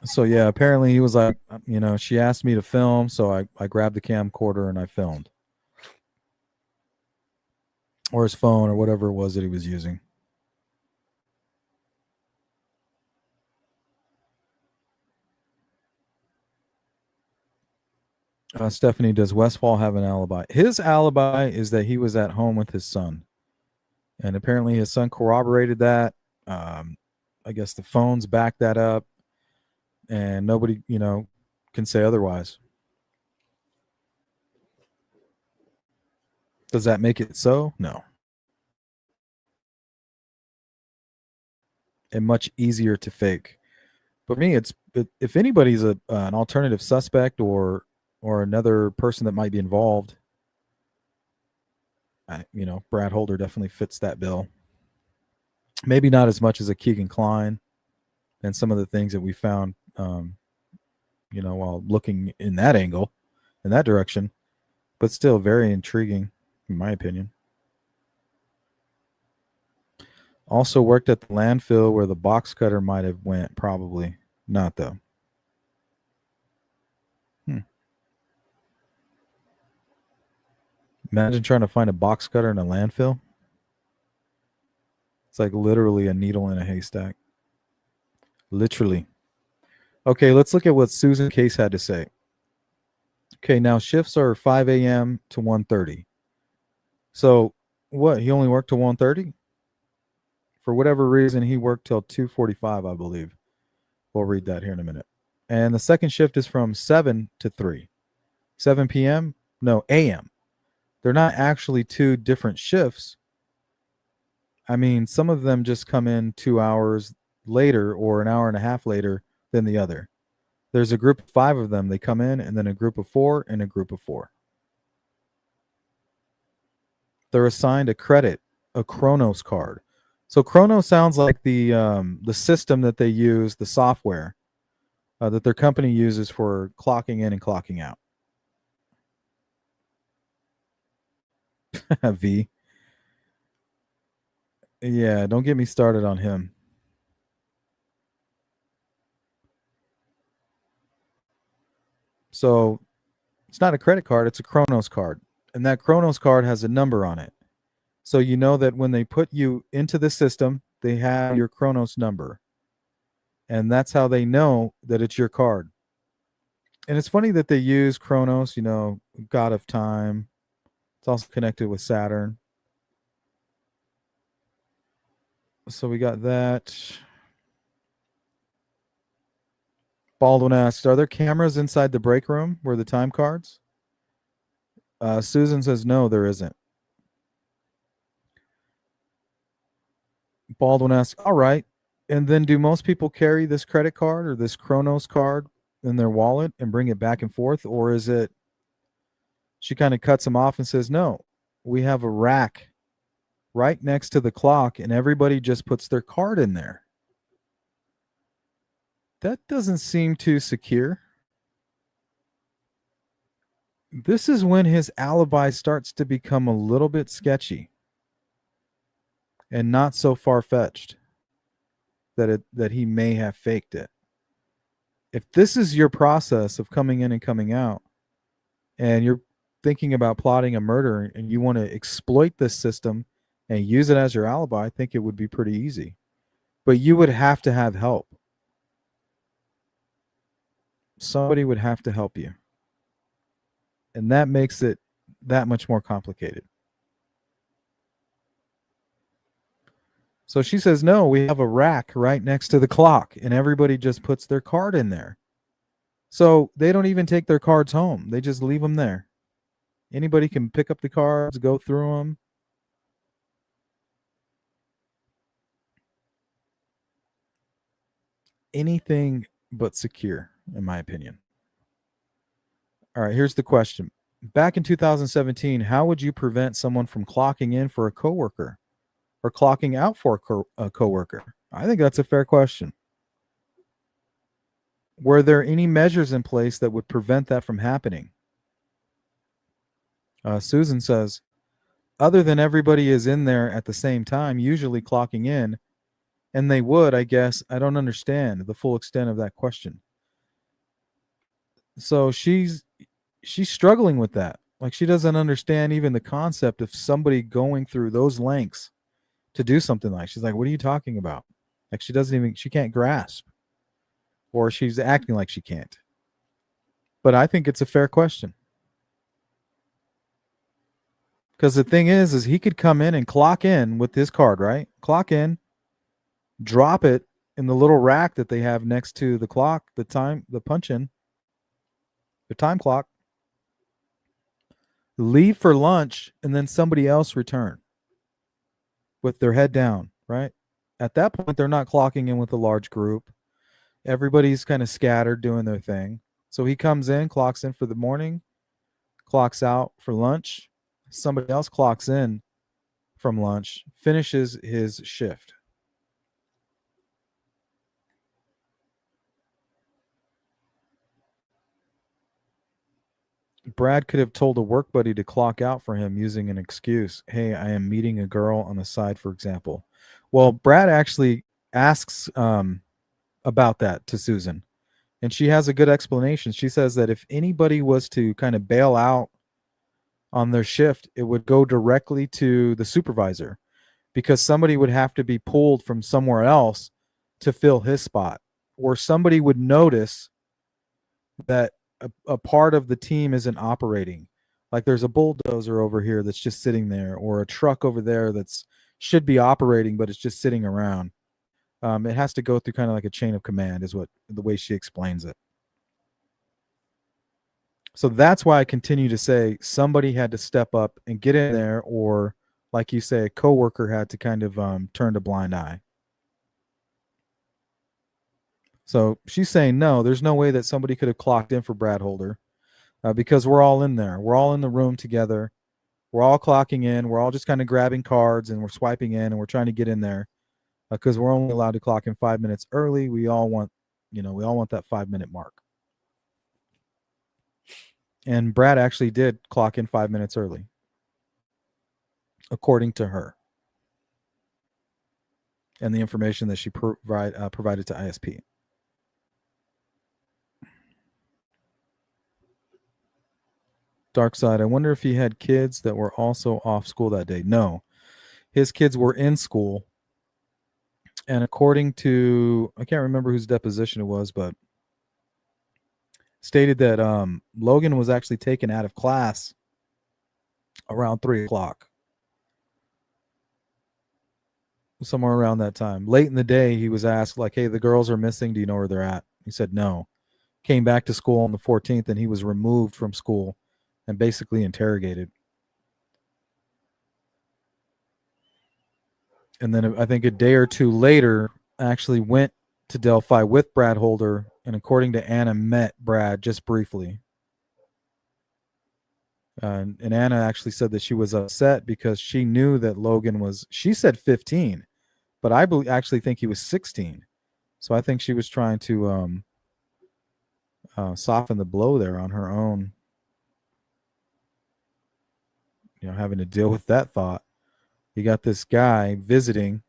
So yeah, apparently he was like, she asked me to film, so I grabbed the camcorder and I filmed. Or his phone or whatever it was that he was using. Stephanie, does Westfall have an alibi? His alibi is that he was at home with his son. And apparently his son corroborated that. I guess the phones back that up. And nobody, can say otherwise. Does that make it so? No. And much easier to fake. But me, if anybody's an alternative suspect or another person that might be involved, Brad Holder definitely fits that bill. Maybe not as much as a Keegan Kline and some of the things that we found, while looking in that angle, in that direction, but still very intriguing, in my opinion. Also worked at the landfill where the box cutter might have went. Probably not, though. Imagine trying to find a box cutter in a landfill. It's like literally a needle in a haystack. Literally. Okay, let's look at what Susan Case had to say. Okay, now shifts are 5 a.m. to 1:30. So what? He only worked till 1:30? For whatever reason, he worked till 2:45, I believe. We'll read that here in a minute. And the second shift is from 7 to 3. 7 p.m.? No, a.m. They're not actually two different shifts. I mean, some of them just come in 2 hours later or an hour and a half later than the other. There's a group of 5 of them. They come in, and then a group of 4 and a group of 4. They're assigned a credit, a Chronos card. So Chronos sounds like the system that they use, the software that their company uses for clocking in and clocking out. V. Yeah, don't get me started on him. So it's not a credit card, it's a Chronos card. And that Chronos card has a number on it. So you know that when they put you into the system, they have your Chronos number. And that's how they know that it's your card. And it's funny that they use Chronos, god of time. It's also connected with Saturn. So we got that. Baldwin asks, are there cameras inside the break room where the time cards? Susan says, no, there isn't. Baldwin asks, all right. And then do most people carry this credit card or this Chronos card in their wallet and bring it back and forth? Or is it, she kind of cuts him off and says, no, we have a rack right next to the clock and everybody just puts their card in there. That doesn't seem too secure. This is when his alibi starts to become a little bit sketchy and not so far-fetched that he may have faked it. If this is your process of coming in and coming out and you're thinking about plotting a murder and you want to exploit this system and use it as your alibi, I think it would be pretty easy. But you would have to have help. Somebody would have to help you. And that makes it that much more complicated. So she says, no, we have a rack right next to the clock and everybody just puts their card in there. So they don't even take their cards home. They just leave them there. Anybody can pick up the cards, go through them. Anything but secure, in my opinion. All right, here's the question. Back in 2017, how would you prevent someone from clocking in for a coworker or clocking out for a coworker? I think that's a fair question. Were there any measures in place that would prevent that from happening? Susan says, other than everybody is in there at the same time, usually clocking in, and they would, I guess. I don't understand the full extent of that question. So she's struggling with that. Like she doesn't understand even the concept of somebody going through those lengths to do something like. She's like, what are you talking about? Like she can't grasp, or she's acting like she can't. But I think it's a fair question. Because the thing is he could come in and clock in with his card, right? Clock in, drop it in the little rack that they have next to the clock, the punch in, the time clock, leave for lunch, and then somebody else return with their head down, right? At that point, they're not clocking in with a large group. Everybody's kind of scattered doing their thing. So he comes in, clocks in for the morning, clocks out for lunch. Somebody else clocks in from lunch, finishes his shift. Brad could have told a work buddy to clock out for him using an excuse. Hey, I am meeting a girl on the side, for example. Well, Brad actually asks about that to Susan, and she has a good explanation. She says that if anybody was to kind of bail out on their shift, it would go directly to the supervisor because somebody would have to be pulled from somewhere else to fill his spot, or somebody would notice that a part of the team isn't operating. Like there's a bulldozer over here that's just sitting there, or a truck over there that's should be operating, but it's just sitting around. It has to go through kind of like a chain of command, is what the way she explains it. So that's why I continue to say somebody had to step up and get in there, or like you say, a coworker had to kind of turn a blind eye. So she's saying no, there's no way that somebody could have clocked in for Brad Holder because we're all in there. We're all in the room together. We're all clocking in. We're all just kind of grabbing cards and we're swiping in and we're trying to get in there because we're only allowed to clock in 5 minutes early. We all want that 5-minute mark. And Brad actually did clock in 5 minutes early, according to her. and the information that she provided to ISP. Dark Side, I wonder if he had kids that were also off school that day. No, his kids were in school. And according to, I can't remember whose deposition it was, but stated that Logan was actually taken out of class around 3:00, somewhere around that time. Late in the day, he was asked, like, hey, the girls are missing. Do you know where they're at? He said no. Came back to school on the 14th, and he was removed from school and basically interrogated. And then I think a day or two later, actually went to Delphi with Brad Holder, and according to Anna, met Brad just briefly. And Anna actually said that she was upset because she knew that Logan was, she said 15, but I actually think he was 16. So I think she was trying to soften the blow there on her own, having to deal with that thought. You got this guy visiting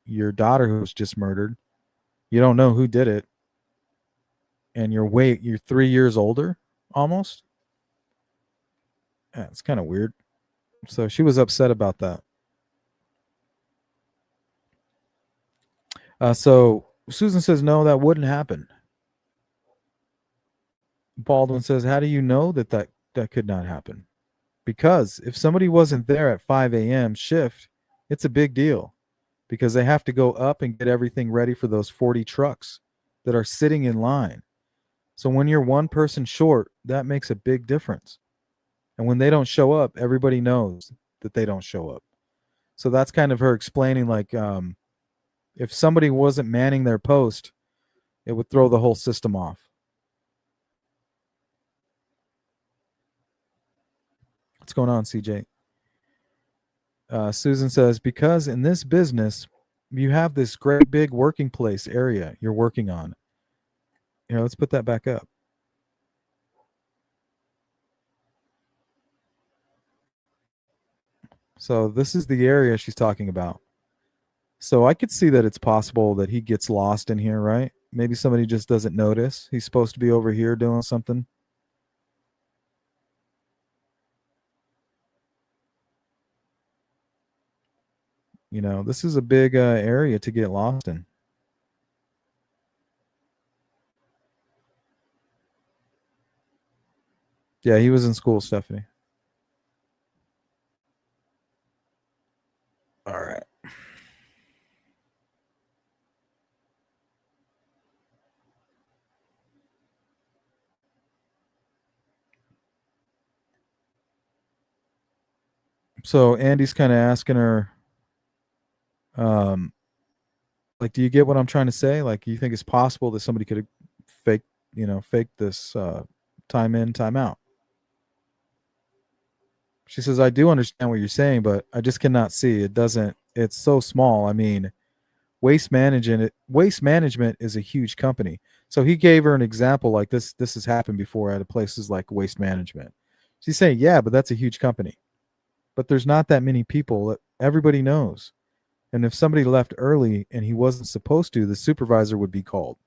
your daughter who was just murdered. You don't know who did it. And you're 3 years older almost. Yeah, it's kind of weird. So she was upset about that. So Susan says, no, that wouldn't happen. Baldwin says, how do you know that could not happen? Because if somebody wasn't there at 5 a.m. shift, it's a big deal because they have to go up and get everything ready for those 40 trucks that are sitting in line. So when you're one person short, that makes a big difference. And when they don't show up, everybody knows that they don't show up. So that's kind of her explaining, like, if somebody wasn't manning their post, it would throw the whole system off. What's going on, CJ? Susan says, because in this business, you have this great big working place area you're working on. Let's put that back up. So this is the area she's talking about. So I could see that it's possible that he gets lost in here, right? Maybe somebody just doesn't notice. He's supposed to be over here doing something. This is a big area to get lost in. Yeah, he was in school, Stephanie. All right. So Andy's kind of asking her, like, do you get what I'm trying to say? Like, you think it's possible that somebody could have fake this time in, time out? She says, I do understand what you're saying, but I just cannot see. It's so small. I mean, waste management is a huge company. So he gave her an example like this. This has happened before at places like Waste Management. She's saying, yeah, but that's a huge company. But there's not that many people that everybody knows. And if somebody left early and he wasn't supposed to, the supervisor would be called.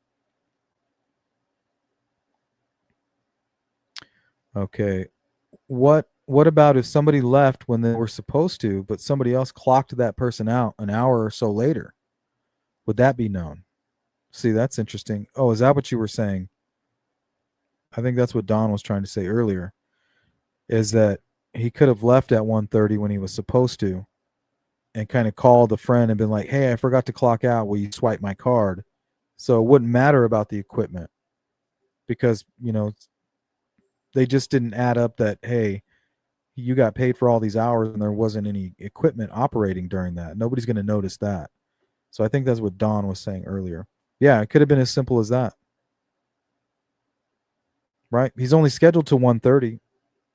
Okay. What about if somebody left when they were supposed to, but somebody else clocked that person out an hour or so later? Would that be known? See, that's interesting. Oh, is that what you were saying? I think that's what Don was trying to say earlier, is that he could have left at 1:30 when he was supposed to and kind of called a friend and been like, hey, I forgot to clock out. Will you swipe my card? So it wouldn't matter about the equipment because, they just didn't add up that, hey, you got paid for all these hours and there wasn't any equipment operating during that. Nobody's going to notice that. So I think that's what Don was saying earlier. Yeah, it could have been as simple as that. Right? He's only scheduled to 1:30,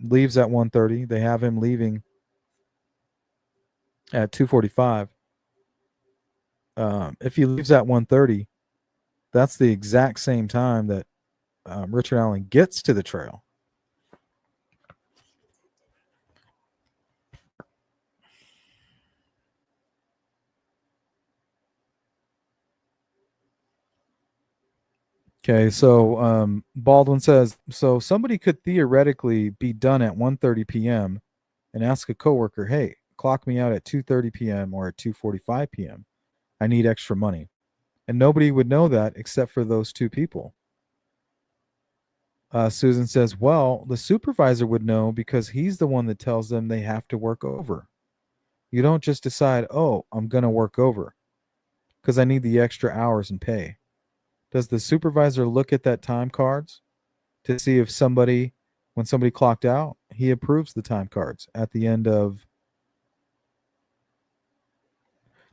leaves at 1:30. They have him leaving at 2:45. If he leaves at 1:30, that's the exact same time that Richard Allen gets to the trail. Okay, so Baldwin says, so somebody could theoretically be done at 1:30 p.m. and ask a coworker, "Hey, clock me out at 2:30 p.m. or at 2:45 p.m. I need extra money." And nobody would know that except for those two people. Susan says, "Well, the supervisor would know because he's the one that tells them they have to work over. You don't just decide, oh, I'm going to work over because I need the extra hours and pay. Does the supervisor look at that time cards to see if when somebody clocked out, he approves the time cards at the end of.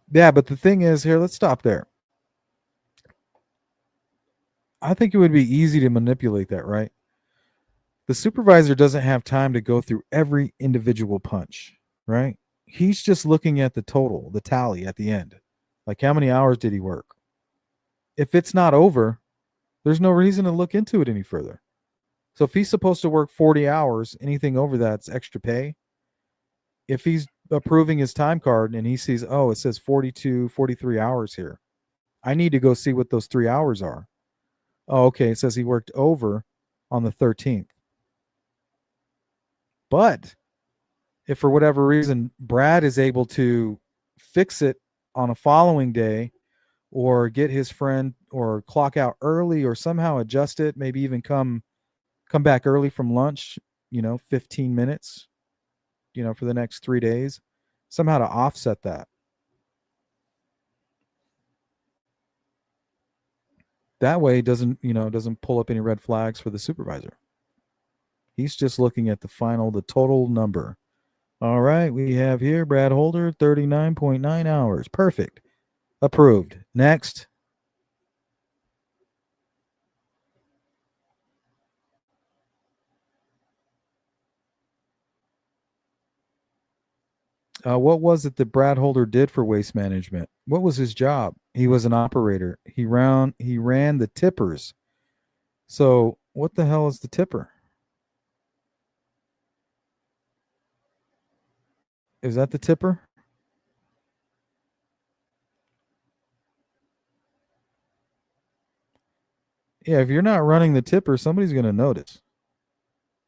Yeah, but the thing is, here, let's stop there. I think it would be easy to manipulate that, right? The supervisor doesn't have time to go through every individual punch, right? He's just looking at the total, the tally at the end. Like, how many hours did he work? If it's not over, there's no reason to look into it any further. So if he's supposed to work 40 hours, anything over that's extra pay. If he's approving his time card and he sees, oh, it says 42, 43 hours here, I need to go see what those 3 hours are. Oh, okay. It says he worked over on the 13th. But if for whatever reason Brad is able to fix it on a following day or get his friend or clock out early or somehow adjust it, maybe even come back early from lunch, 15 minutes, for the next 3 days, somehow to offset that. That way it doesn't pull up any red flags for the supervisor. He's just looking at the total number. All right, we have here Brad Holder, 39.9 hours. Perfect. Approved. Next. What was it that Brad Holder did for waste management? What was his job? He was an operator. He ran the tippers. So what the hell is the tipper? Is that the tipper? Yeah, if you're not running the tipper, somebody's going to notice.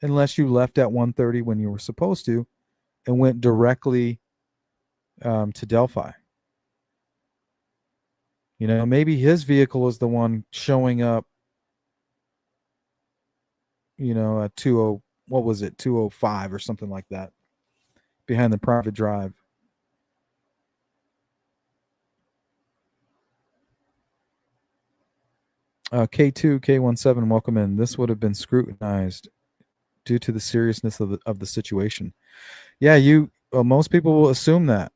Unless you left at 1:30 when you were supposed to and went directly to Delphi. Maybe his vehicle is the one showing up, at 20, what was it, 205 or something like that, behind the private drive. K2, K17, welcome in. This would have been scrutinized due to the seriousness of the situation. Yeah, most people will assume that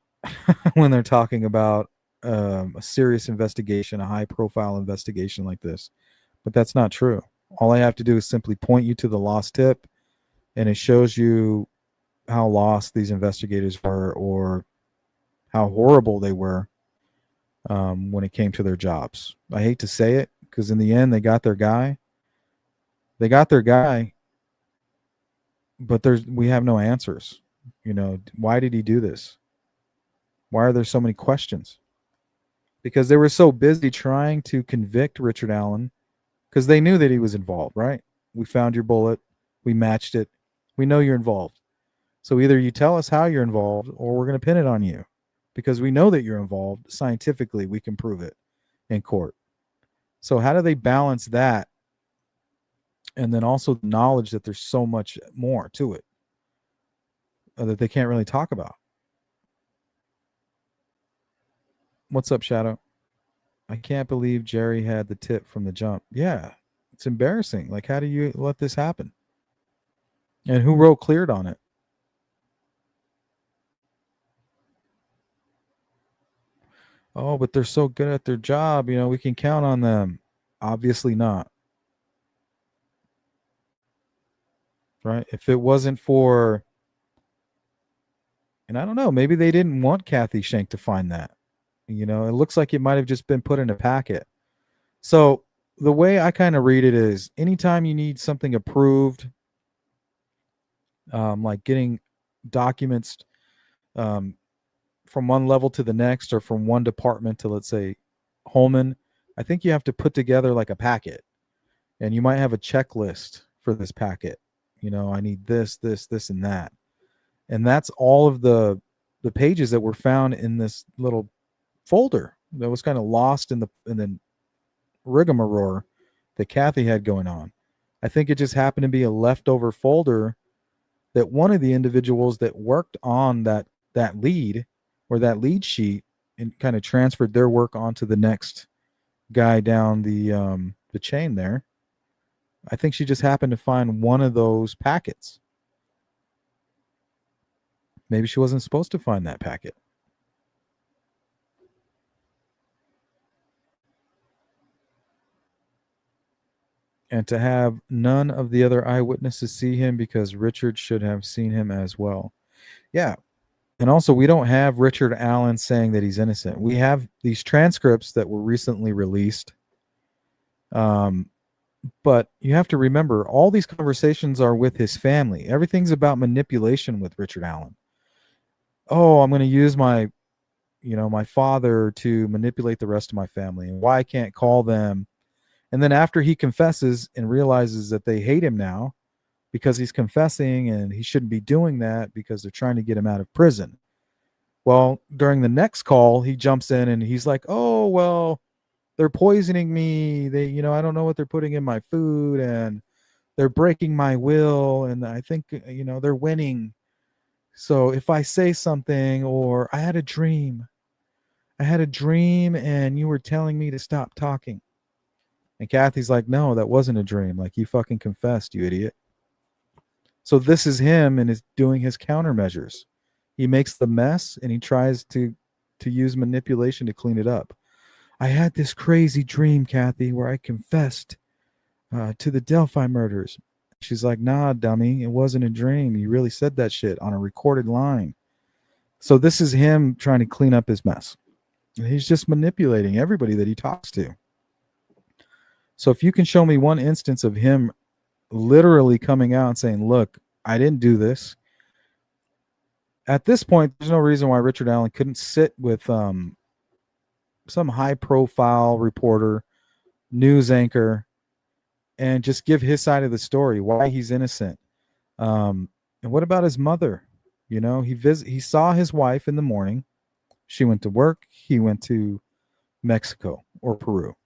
when they're talking about a serious investigation, a high-profile investigation like this. But that's not true. All I have to do is simply point you to the lost tip, and it shows you how lost these investigators were or how horrible they were when it came to their jobs. I hate to say it because in the end, they got their guy. But we have no answers. Why did he do this? Why are there so many questions? Because they were so busy trying to convict Richard Allen because they knew that he was involved, right? We found your bullet. We matched it. We know you're involved. So either you tell us how you're involved or we're going to pin it on you because we know that you're involved. Scientifically, we can prove it in court. So how do they balance that? And then also the knowledge that there's so much more to it that they can't really talk about. What's up, Shadow? I can't believe Jerry had the tip from the jump. Yeah, it's embarrassing. Like, how do you let this happen? And who wrote cleared on it? Oh, but they're so good at their job. We can count on them. Obviously not. Right? If it wasn't for, and I don't know, maybe they didn't want Kathy Shank to find that. It looks like it might have just been put in a packet. So the way I kind of read it is anytime you need something approved, like getting documents from one level to the next or from one department to, let's say, Holman, I think you have to put together like a packet. and you might have a checklist for this packet. You know, I need this, this, this, and that. And that's all of the pages that were found in this little folder that was kind of lost in the rigmarole that Kathy had going on. I think it just happened to be a leftover folder that one of the individuals that worked on that lead or that lead sheet and kind of transferred their work onto the next guy down the chain there. I think she just happened to find one of those packets. Maybe she wasn't supposed to find that packet. And to have none of the other eyewitnesses see him because Richard should have seen him as well. Yeah. And also, we don't have Richard Allen saying that he's innocent. We have these transcripts that were recently released. But you have to remember, all these conversations are with his family. Everything's about manipulation with Richard Allen. Oh, I'm going to use my father to manipulate the rest of my family, and why I can't call them. And then after he confesses and realizes that they hate him now because he's confessing and he shouldn't be doing that because they're trying to get him out of prison. Well, during the next call, he jumps in and he's like, "Oh, well, they're poisoning me. I don't know what they're putting in my food, and they're breaking my will, and I think, they're winning. So if I say something, or I had a dream and you were telling me to stop talking." And Kathy's like, "No, that wasn't a dream. Like, you fucking confessed, you idiot." So this is him and is doing his countermeasures. He makes the mess and he tries to use manipulation to clean it up. "I had this crazy dream, Kathy, where I confessed to the Delphi murders." She's like, "Nah, dummy, it wasn't a dream. You really said that shit on a recorded line." So this is him trying to clean up his mess. He's just manipulating everybody that he talks to. So if you can show me one instance of him literally coming out and saying, "Look, I didn't do this." At this point, there's no reason why Richard Allen couldn't sit with some high-profile reporter, news anchor, and just give his side of the story, why he's innocent. And what about his mother? He saw his wife in the morning. She went to work. He went to Mexico or Peru.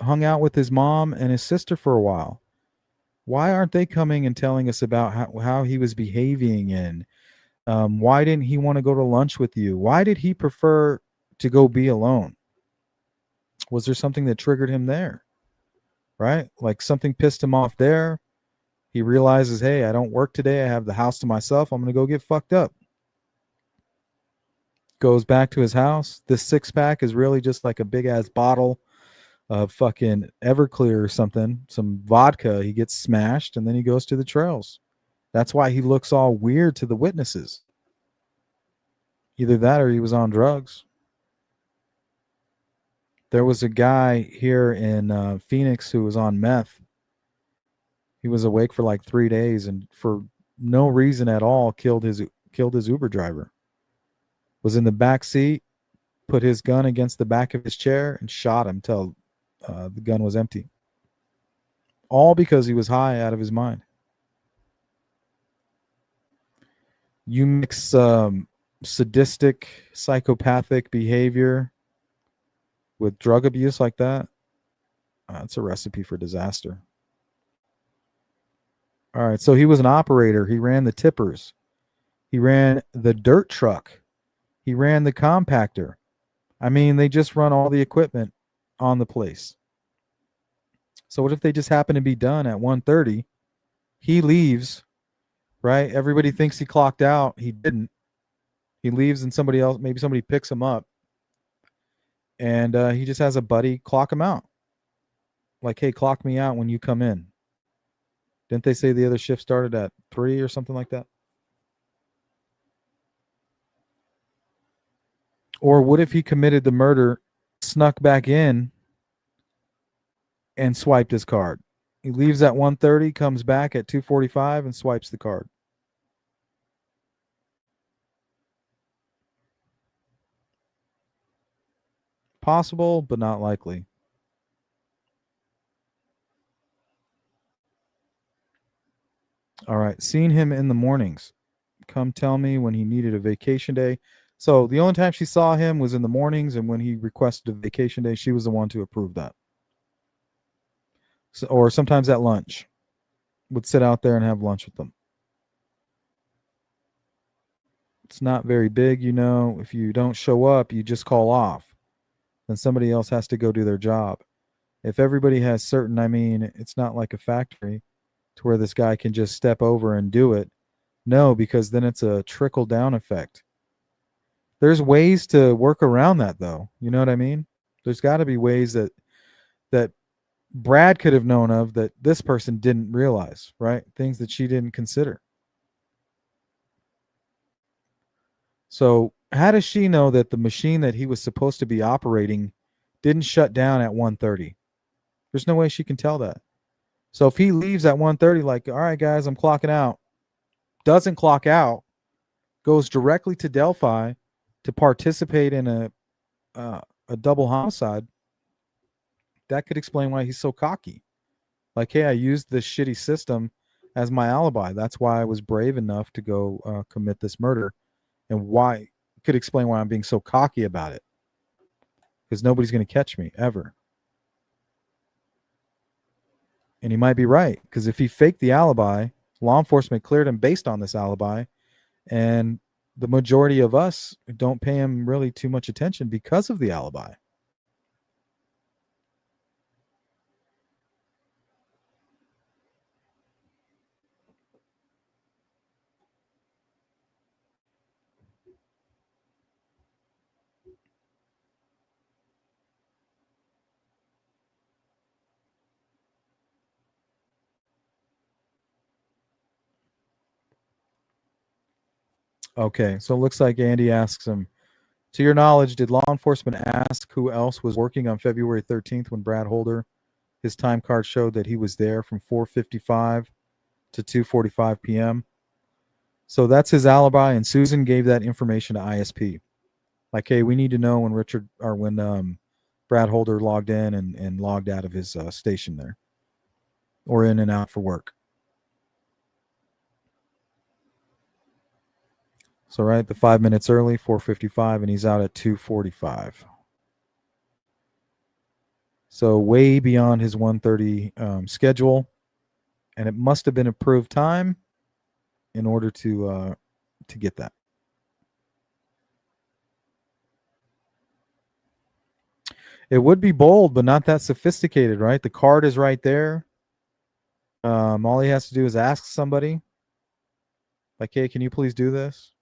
Hung out with his mom and his sister for a while. Why aren't they coming and telling us about how he was behaving, and why didn't he want to go to lunch with you? Why did he prefer to go be alone? Was there something that triggered him there? Right? Like something pissed him off there. He realizes, hey, I don't work today. I have the house to myself. I'm going to go get fucked up. Goes back to his house. This 6-pack is really just like a big ass bottle of fucking Everclear or something, some vodka. He gets smashed and then he goes to the trails. That's why he looks all weird to the witnesses. Either that or he was on drugs. There was a guy here in Phoenix who was on meth. He was awake for like 3 days and for no reason at all killed his Uber driver. Was in the back seat, put his gun against the back of his chair and shot him till the gun was empty. All because he was high out of his mind. You mix sadistic, psychopathic behavior with drug abuse like that, it's a recipe for disaster. All right, so he was an operator. He ran the tippers. He ran the dirt truck. He ran the compactor. I mean, they just run all the equipment on the place. So what if they just happen to be done at 1:30? He leaves, right? Everybody thinks he clocked out. He didn't. He leaves and maybe somebody picks him up. And he just has a buddy clock him out. Like, hey, clock me out when you come in. Didn't they say the other shift started at 3 or something like that? Or what if he committed the murder, snuck back in, and swiped his card? He leaves at 1:30, comes back at 2:45, and swipes the card. Possible, but not likely. All right. Seen him in the mornings. Come tell me when he needed a vacation day. So the only time she saw him was in the mornings, and when he requested a vacation day, she was the one to approve that. So, or sometimes at lunch, would sit out there and have lunch with them. It's not very big, you know. If you don't show up, you just call off. Then somebody else has to go do their job. If everybody has certain, I mean, it's not like a factory to where this guy can just step over and do it. No, because then it's a trickle down effect. There's ways to work around that though. You know what I mean? There's got to be ways that Brad could have known of that this person didn't realize, right? Things that she didn't consider. So, how does she know that the machine that he was supposed to be operating didn't shut down at 1:30? There's no way she can tell that. So if he leaves at 1:30 like, "All right guys, I'm clocking out." Doesn't clock out, goes directly to Delphi to participate in a double homicide, that could explain why he's so cocky. Like, hey, I used this shitty system as my alibi. That's why I was brave enough to go commit this murder, and why could explain why I'm being so cocky about it. Because nobody's going to catch me ever. And he might be right, because if he faked the alibi, law enforcement cleared him based on this alibi, and the majority of us don't pay him really too much attention because of the alibi. Okay, so it looks like Andy asks him, to your knowledge, did law enforcement ask who else was working on February 13th when Brad Holder, his time card showed that he was there from 4:55 to 2:45 p.m.? So that's his alibi, and Susan gave that information to ISP. Like, hey, we need to know when Brad Holder logged in and logged out of his station there, or in and out for work. So right, the 5 minutes early, 4:55, and he's out at 2:45. So way beyond his 1:30 schedule, and it must have been approved time in order to get that. It would be bold, but not that sophisticated, right? The card is right there. All he has to do is ask somebody, like, "Hey, can you please do this?"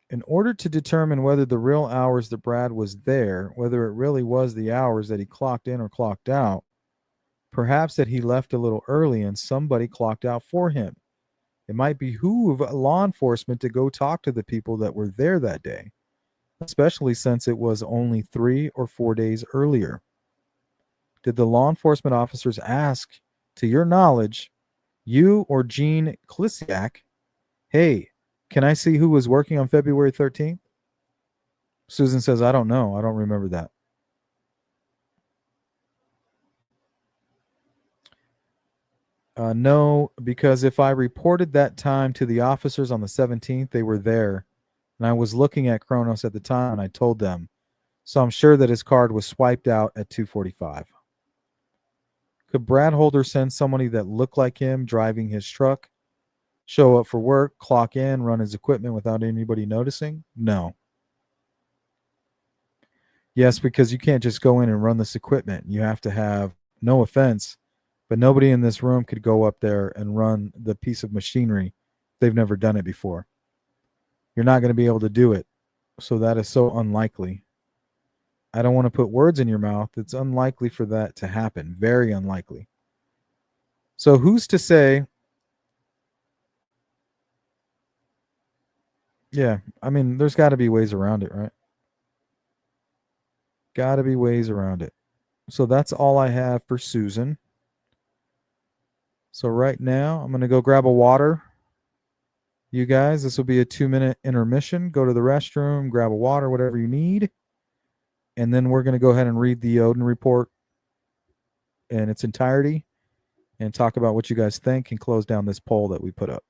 In order to determine whether the real hours that Brad was there, whether it really was the hours that he clocked in or clocked out, perhaps that he left a little early and somebody clocked out for him. It might behoove law enforcement to go talk to the people that were there that day, especially since it was only 3 or 4 days earlier. Did the law enforcement officers ask, to your knowledge, you or Gene Klisiak, hey, can I see who was working on February 13th? Susan says, I don't know. I don't remember that. No, because if I reported that time to the officers on the 17th, they were there. And I was looking at Kronos at the time and I told them. So I'm sure that his card was swiped out at 2:45. Could Brad Holder send somebody that looked like him driving his truck, show up for work, clock in, run his equipment without anybody noticing? No. Yes, because you can't just go in and run this equipment. You have to have, no offense, but nobody in this room could go up there and run the piece of machinery. They've never done it before. You're not going to be able to do it. So that is so unlikely. I don't want to put words in your mouth. It's unlikely for that to happen. Very unlikely. So who's to say? Yeah, I mean, there's got to be ways around it, right? Got to be ways around it. So that's all I have for Susan. So right now, I'm going to go grab a water. You guys, this will be a 2-minute intermission. Go to the restroom, grab a water, whatever you need. and then we're going to go ahead and read the Odin report in its entirety and talk about what you guys think and close down this poll that we put up.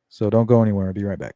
So don't go anywhere. I'll be right back.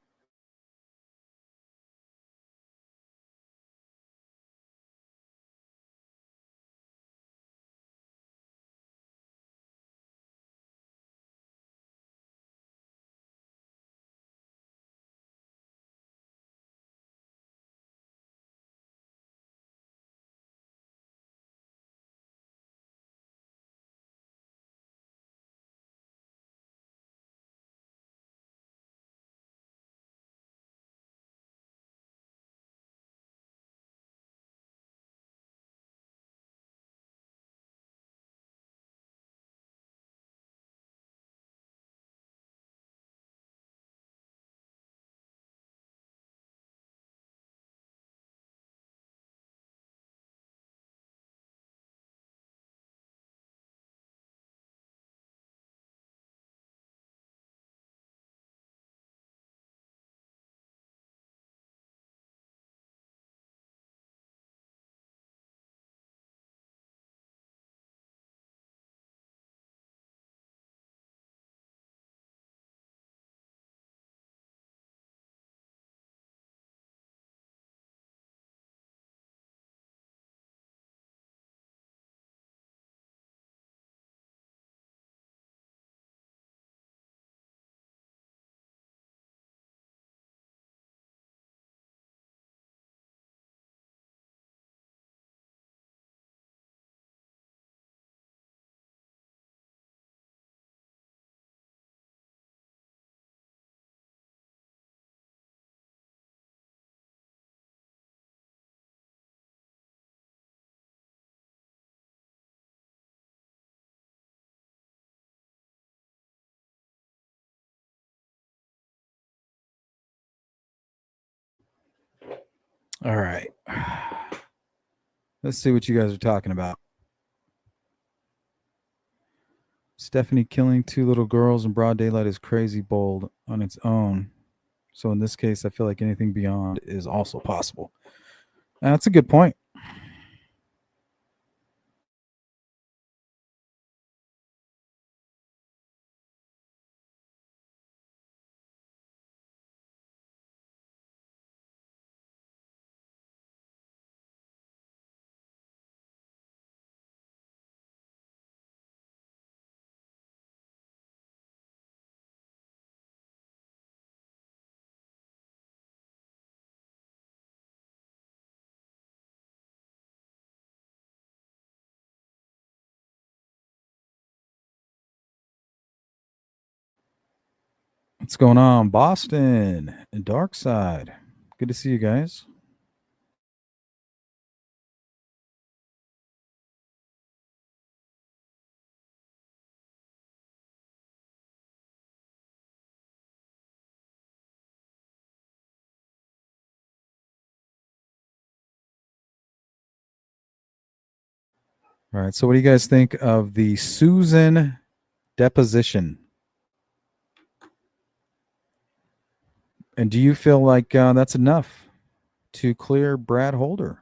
All right. Let's see what you guys are talking about. Stephanie killing 2 little girls in broad daylight is crazy bold on its own. So in this case, I feel like anything beyond is also possible. That's a good point. What's going on, Boston and Dark Side? Good to see you guys. All right. So, what do you guys think of the Susan deposition? And do you feel like that's enough to clear Brad Holder?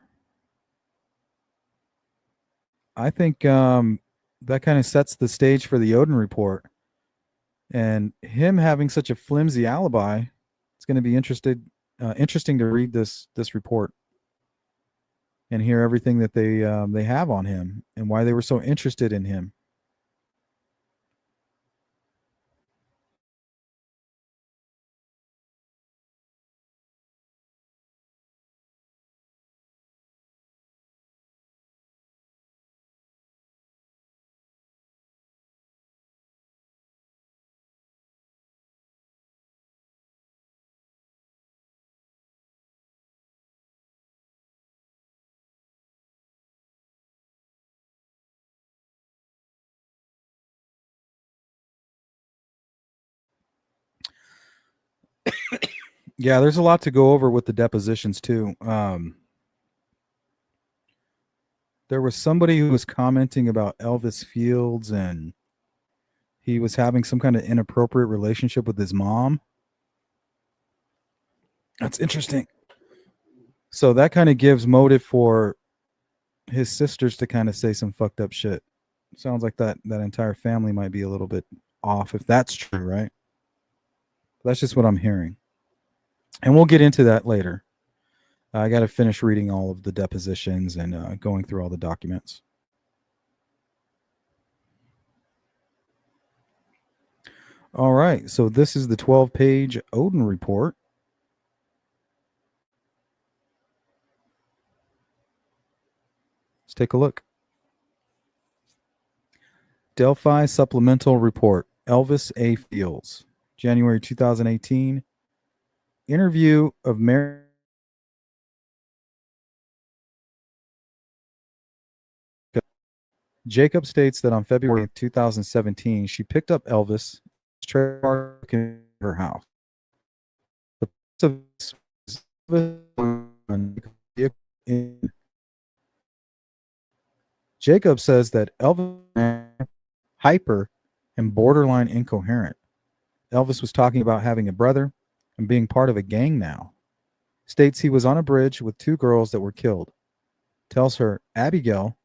I think that kind of sets the stage for the Odin report. And him having such a flimsy alibi, it's going to be interesting to read this report and hear everything that they have on him and why they were so interested in him. Yeah, there's a lot to go over with the depositions too. There was somebody who was commenting about Elvis Fields and he was having some kind of inappropriate relationship with his mom. That's interesting. So that kind of gives motive for his sisters to kind of say some fucked up shit. Sounds like that entire family might be a little bit off if that's true, right? That's just what I'm hearing. And we'll get into that later. I got to finish reading all of the depositions and going through all the documents. All right. So this is the 12-page Odin report. Let's take a look. Delphi Supplemental Report. Elvis A. Fields. January 2018. Interview of Mary. Jacob states that on February 2017, she picked up Elvis trademark in her house. Jacob says that Elvis was hyper and borderline incoherent. Elvis was talking about having a brother and being part of a gang now. States he was on a bridge with two girls that were killed. Tells her Abigail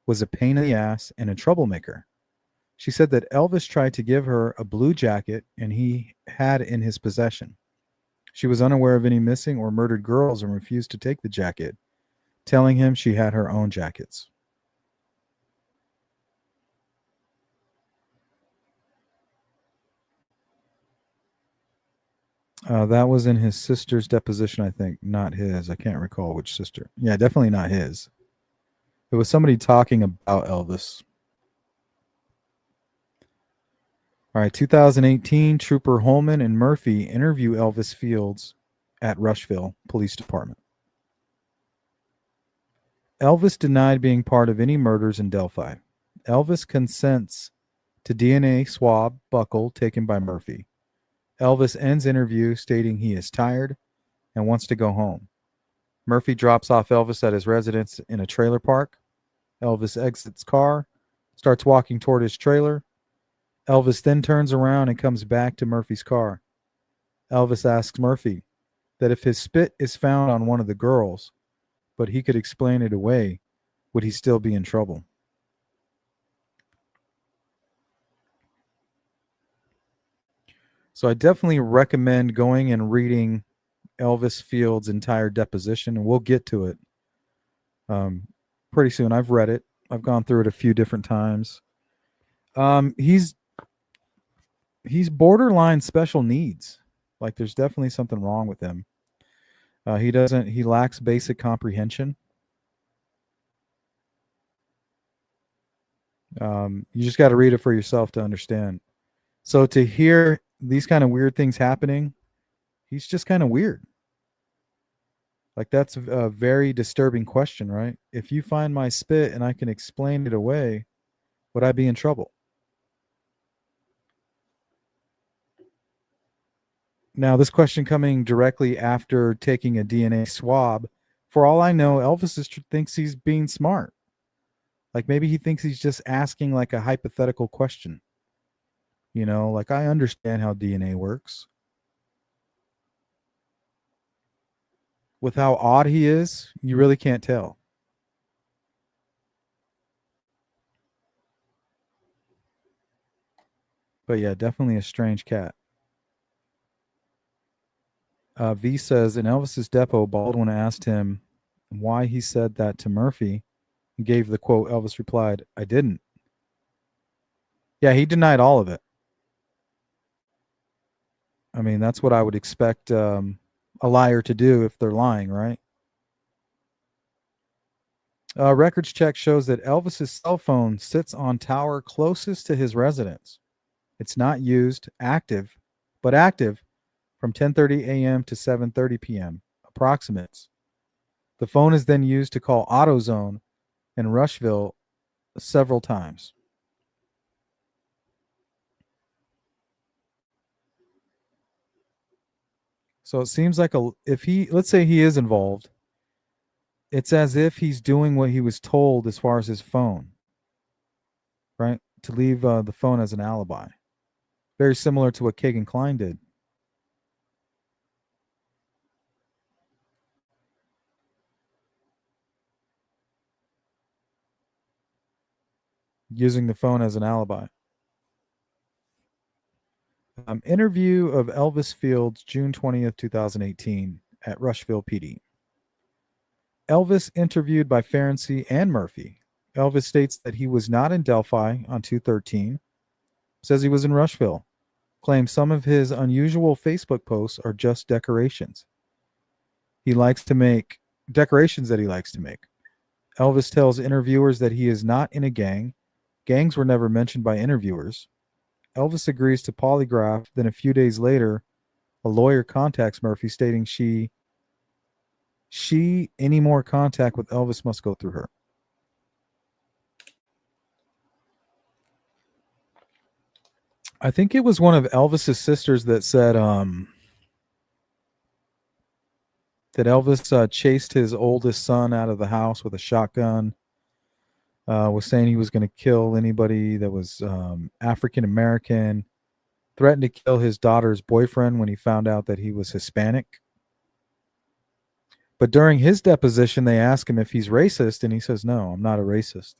was a pain in the ass and a troublemaker. She said that Elvis tried to give her a blue jacket and he had in his possession. She was unaware of any missing or murdered girls and refused to take the jacket, telling him she had her own jackets. That was in his sister's deposition, I think, not his. I can't recall which sister. Yeah, definitely not his. It was somebody talking about Elvis. All right, 2018, Trooper Holman and Murphy interview Elvis Fields at Rushville Police Department. Elvis denied being part of any murders in Delphi. Elvis consents to DNA swab buckle taken by Murphy. Elvis ends interview stating he is tired and wants to go home. Murphy drops off Elvis at his residence in a trailer park. Elvis exits car, starts walking toward his trailer. Elvis then turns around and comes back to Murphy's car. Elvis asks Murphy that if his spit is found on one of the girls, but he could explain it away, would he still be in trouble? So I definitely recommend going and reading Elvis Fields' entire deposition, and we'll get to it pretty soon. I've read it. I've gone through it a few different times. He's borderline special needs. Like there's definitely something wrong with him. He lacks basic comprehension. You just got to read it for yourself to understand. So to hear these kind of weird things happening, he's just kind of weird. Like that's a very disturbing question, right? If you find my spit and I can explain it away, would I be in trouble? Now, this question coming directly after taking a DNA swab. For all I know, thinks he's being smart. Like maybe he thinks he's just asking like a hypothetical question. You know, like I understand how DNA works. With how odd he is, you really can't tell. But yeah, definitely a strange cat. V says in Elvis's depot, Baldwin asked him why he said that to Murphy and gave the quote. Elvis replied, I didn't. Yeah, he denied all of it. I mean, that's what I would expect a liar to do if they're lying, right? Records check shows that Elvis's cell phone sits on tower closest to his residence. It's not used, but active from 10:30 a.m. to 7:30 p.m. Approximates. The phone is then used to call AutoZone in Rushville several times. So it seems like let's say he is involved, it's as if he's doing what he was told as far as his phone, right? To leave the phone as an alibi. Very similar to what Kagan Klein did. using the phone as an alibi. Interview of Elvis Fields, June 20th, 2018, at Rushville PD. Elvis interviewed by Ferenczi and Murphy. Elvis states that he was not in Delphi on 2/13, says he was in Rushville, claims some of his unusual Facebook posts are just decorations. He likes to make decorations that he likes to make. Elvis tells interviewers that he is not in a gang. Gangs were never mentioned by interviewers. Elvis agrees to polygraph. Then a few days later, a lawyer contacts Murphy stating any more contact with Elvis must go through her. I think it was one of Elvis's sisters that said that Elvis chased his oldest son out of the house with a shotgun. Was saying he was going to kill anybody that was African American. Threatened to kill his daughter's boyfriend when he found out that he was Hispanic. But during his deposition, they ask him if he's racist, and he says, "No, I'm not a racist."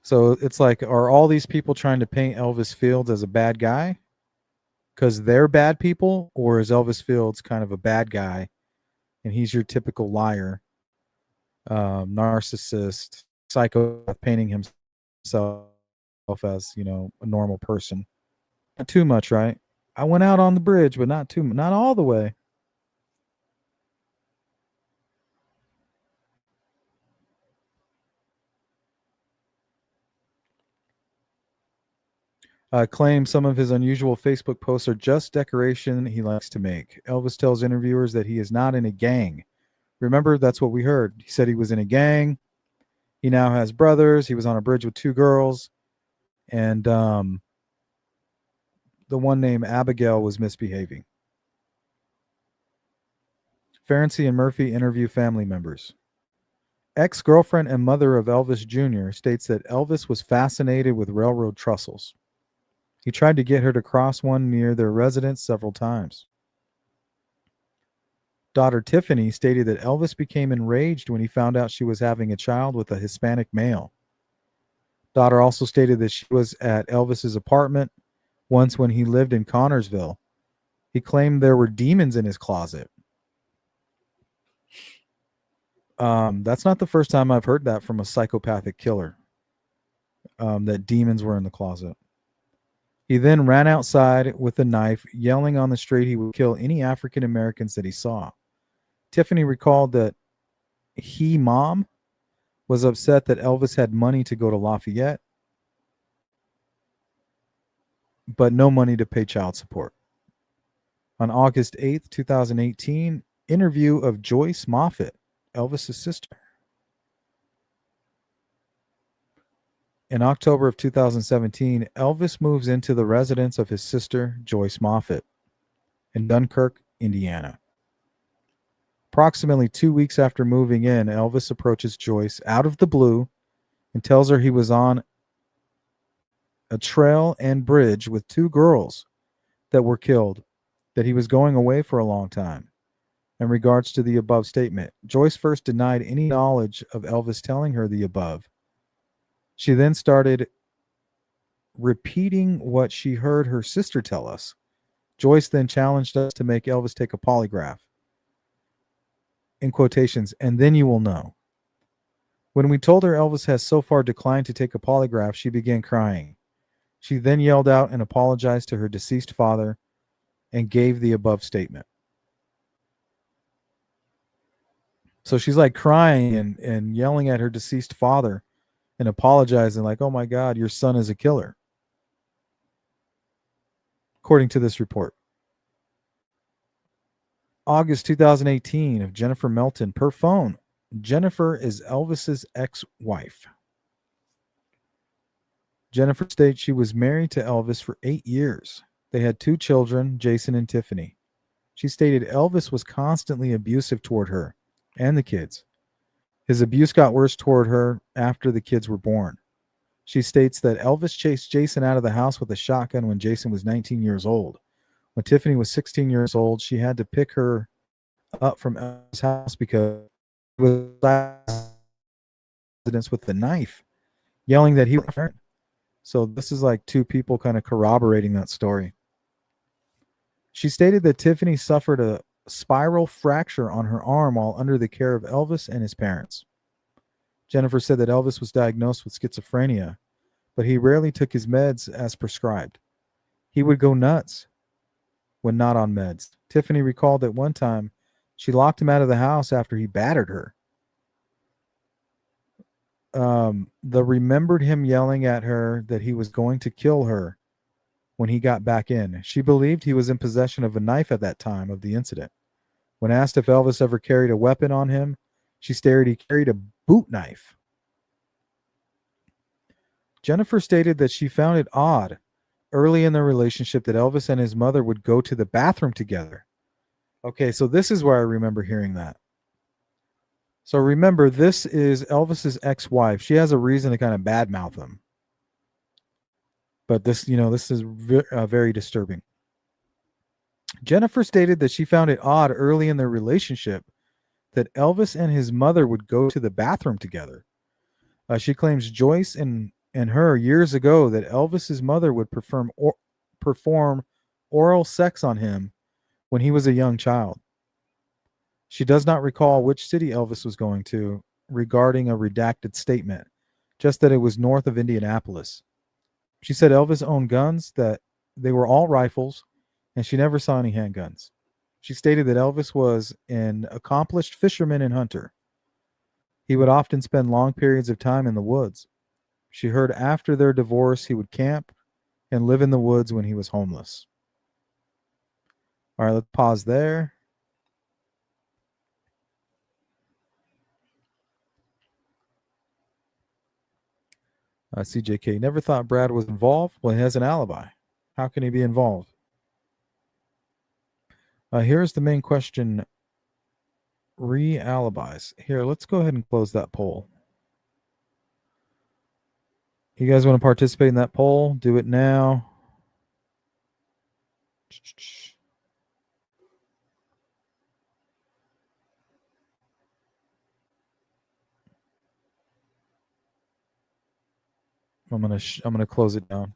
So it's like, are all these people trying to paint Elvis Fields as a bad guy because they're bad people, or is Elvis Fields kind of a bad guy and he's your typical liar, narcissist, psychopath, painting himself as, a normal person? Not too much, right? I went out on the bridge, but not all the way. Claims some of his unusual Facebook posts are just decoration he likes to make. Elvis tells interviewers that he is not in a gang. Remember, that's what we heard. He said he was in a gang. He now has brothers. He was on a bridge with two girls. And the one named Abigail was misbehaving. Ferenczi and Murphy interview family members. Ex-girlfriend and mother of Elvis Jr. states that Elvis was fascinated with railroad trestles. He tried to get her to cross one near their residence several times. Daughter Tiffany stated that Elvis became enraged when he found out she was having a child with a Hispanic male. Daughter also stated that she was at Elvis's apartment once when he lived in Connorsville. He claimed there were demons in his closet. That's not the first time I've heard that from a psychopathic killer, that demons were in the closet. He then ran outside with a knife, yelling on the street he would kill any African Americans that he saw. Tiffany recalled that mom, was upset that Elvis had money to go to Lafayette, but no money to pay child support. On August 8th, 2018, interview of Joyce Moffett, Elvis's sister. In October of 2017, Elvis moves into the residence of his sister, Joyce Moffett, in Dunkirk, Indiana. Approximately 2 weeks after moving in, Elvis approaches Joyce out of the blue and tells her he was on a trail and bridge with two girls that were killed, that he was going away for a long time. In regards to the above statement, Joyce first denied any knowledge of Elvis telling her the above. She then started repeating what she heard her sister tell us. Joyce then challenged us to make Elvis take a polygraph. In quotations, and then you will know. When we told her Elvis has so far declined to take a polygraph, she began crying. She then yelled out and apologized to her deceased father and gave the above statement. So she's like crying and yelling at her deceased father and apologizing like, "Oh my God, your son is a killer," according to this report. August 2018 of Jennifer Melton per phone. Jennifer is Elvis's ex-wife. Jennifer states she was married to Elvis for 8 years. They had 2 children, Jason and Tiffany. She stated Elvis was constantly abusive toward her and the kids. His abuse got worse toward her after the kids were born. She states that Elvis chased Jason out of the house with a shotgun when Jason was 19 years old. When Tiffany was 16 years old, she had to pick her up from Elvis' house because he was residence with a knife, yelling that he was hurt. So this is like two people kind of corroborating that story. She stated that Tiffany suffered a spiral fracture on her arm while under the care of Elvis and his parents. Jennifer said that Elvis was diagnosed with schizophrenia, but he rarely took his meds as prescribed. He would go nuts when not on meds. Tiffany recalled that one time she locked him out of the house after he battered her. The remembered him yelling at her that he was going to kill her when he got back in. She believed he was in possession of a knife at that time of the incident. When asked if Elvis ever carried a weapon on him, she stated he carried a boot knife. Jennifer stated that she found it odd early in their relationship that Elvis and his mother would go to the bathroom together. Okay, so this is where I remember hearing that. So remember, this is Elvis's ex-wife. She has a reason to kind of badmouth him. But this, this is very disturbing. Jennifer stated that she found it odd early in their relationship that Elvis and his mother would go to the bathroom together. She claims Joyce and her years ago that Elvis's mother would perform oral sex on him when he was a young child. She does not recall which city Elvis was going to regarding a redacted statement, just that it was north of Indianapolis. She said Elvis owned guns, that they were all rifles, and she never saw any handguns. She stated that Elvis was an accomplished fisherman and hunter. He would often spend long periods of time in the woods. She heard after their divorce he would camp and live in the woods when he was homeless. All right, let's pause there. CJK, never thought Brad was involved. Well, he has an alibi. How can he be involved? Here's the main question. Alibis. Here, let's go ahead and close that poll. You guys want to participate in that poll? Do it now. I'm gonna close it down.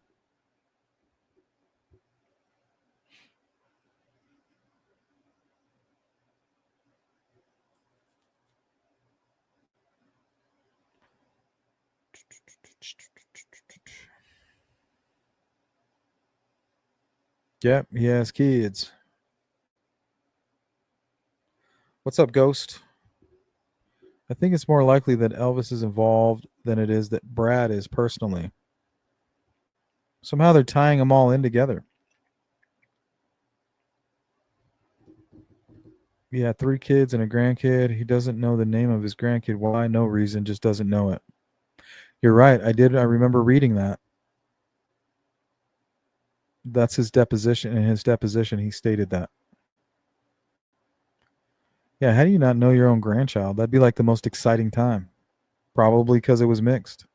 Yep, he has kids. What's up, Ghost? I think it's more likely that Elvis is involved than it is that Brad is personally. Somehow they're tying them all in together. Yeah, 3 kids and a grandkid. He doesn't know the name of his grandkid. Why? No reason, just doesn't know it. You're right. I remember reading that. That's his deposition. In his deposition, he stated that. Yeah, how do you not know your own grandchild? That'd be like the most exciting time. Probably because it was mixed.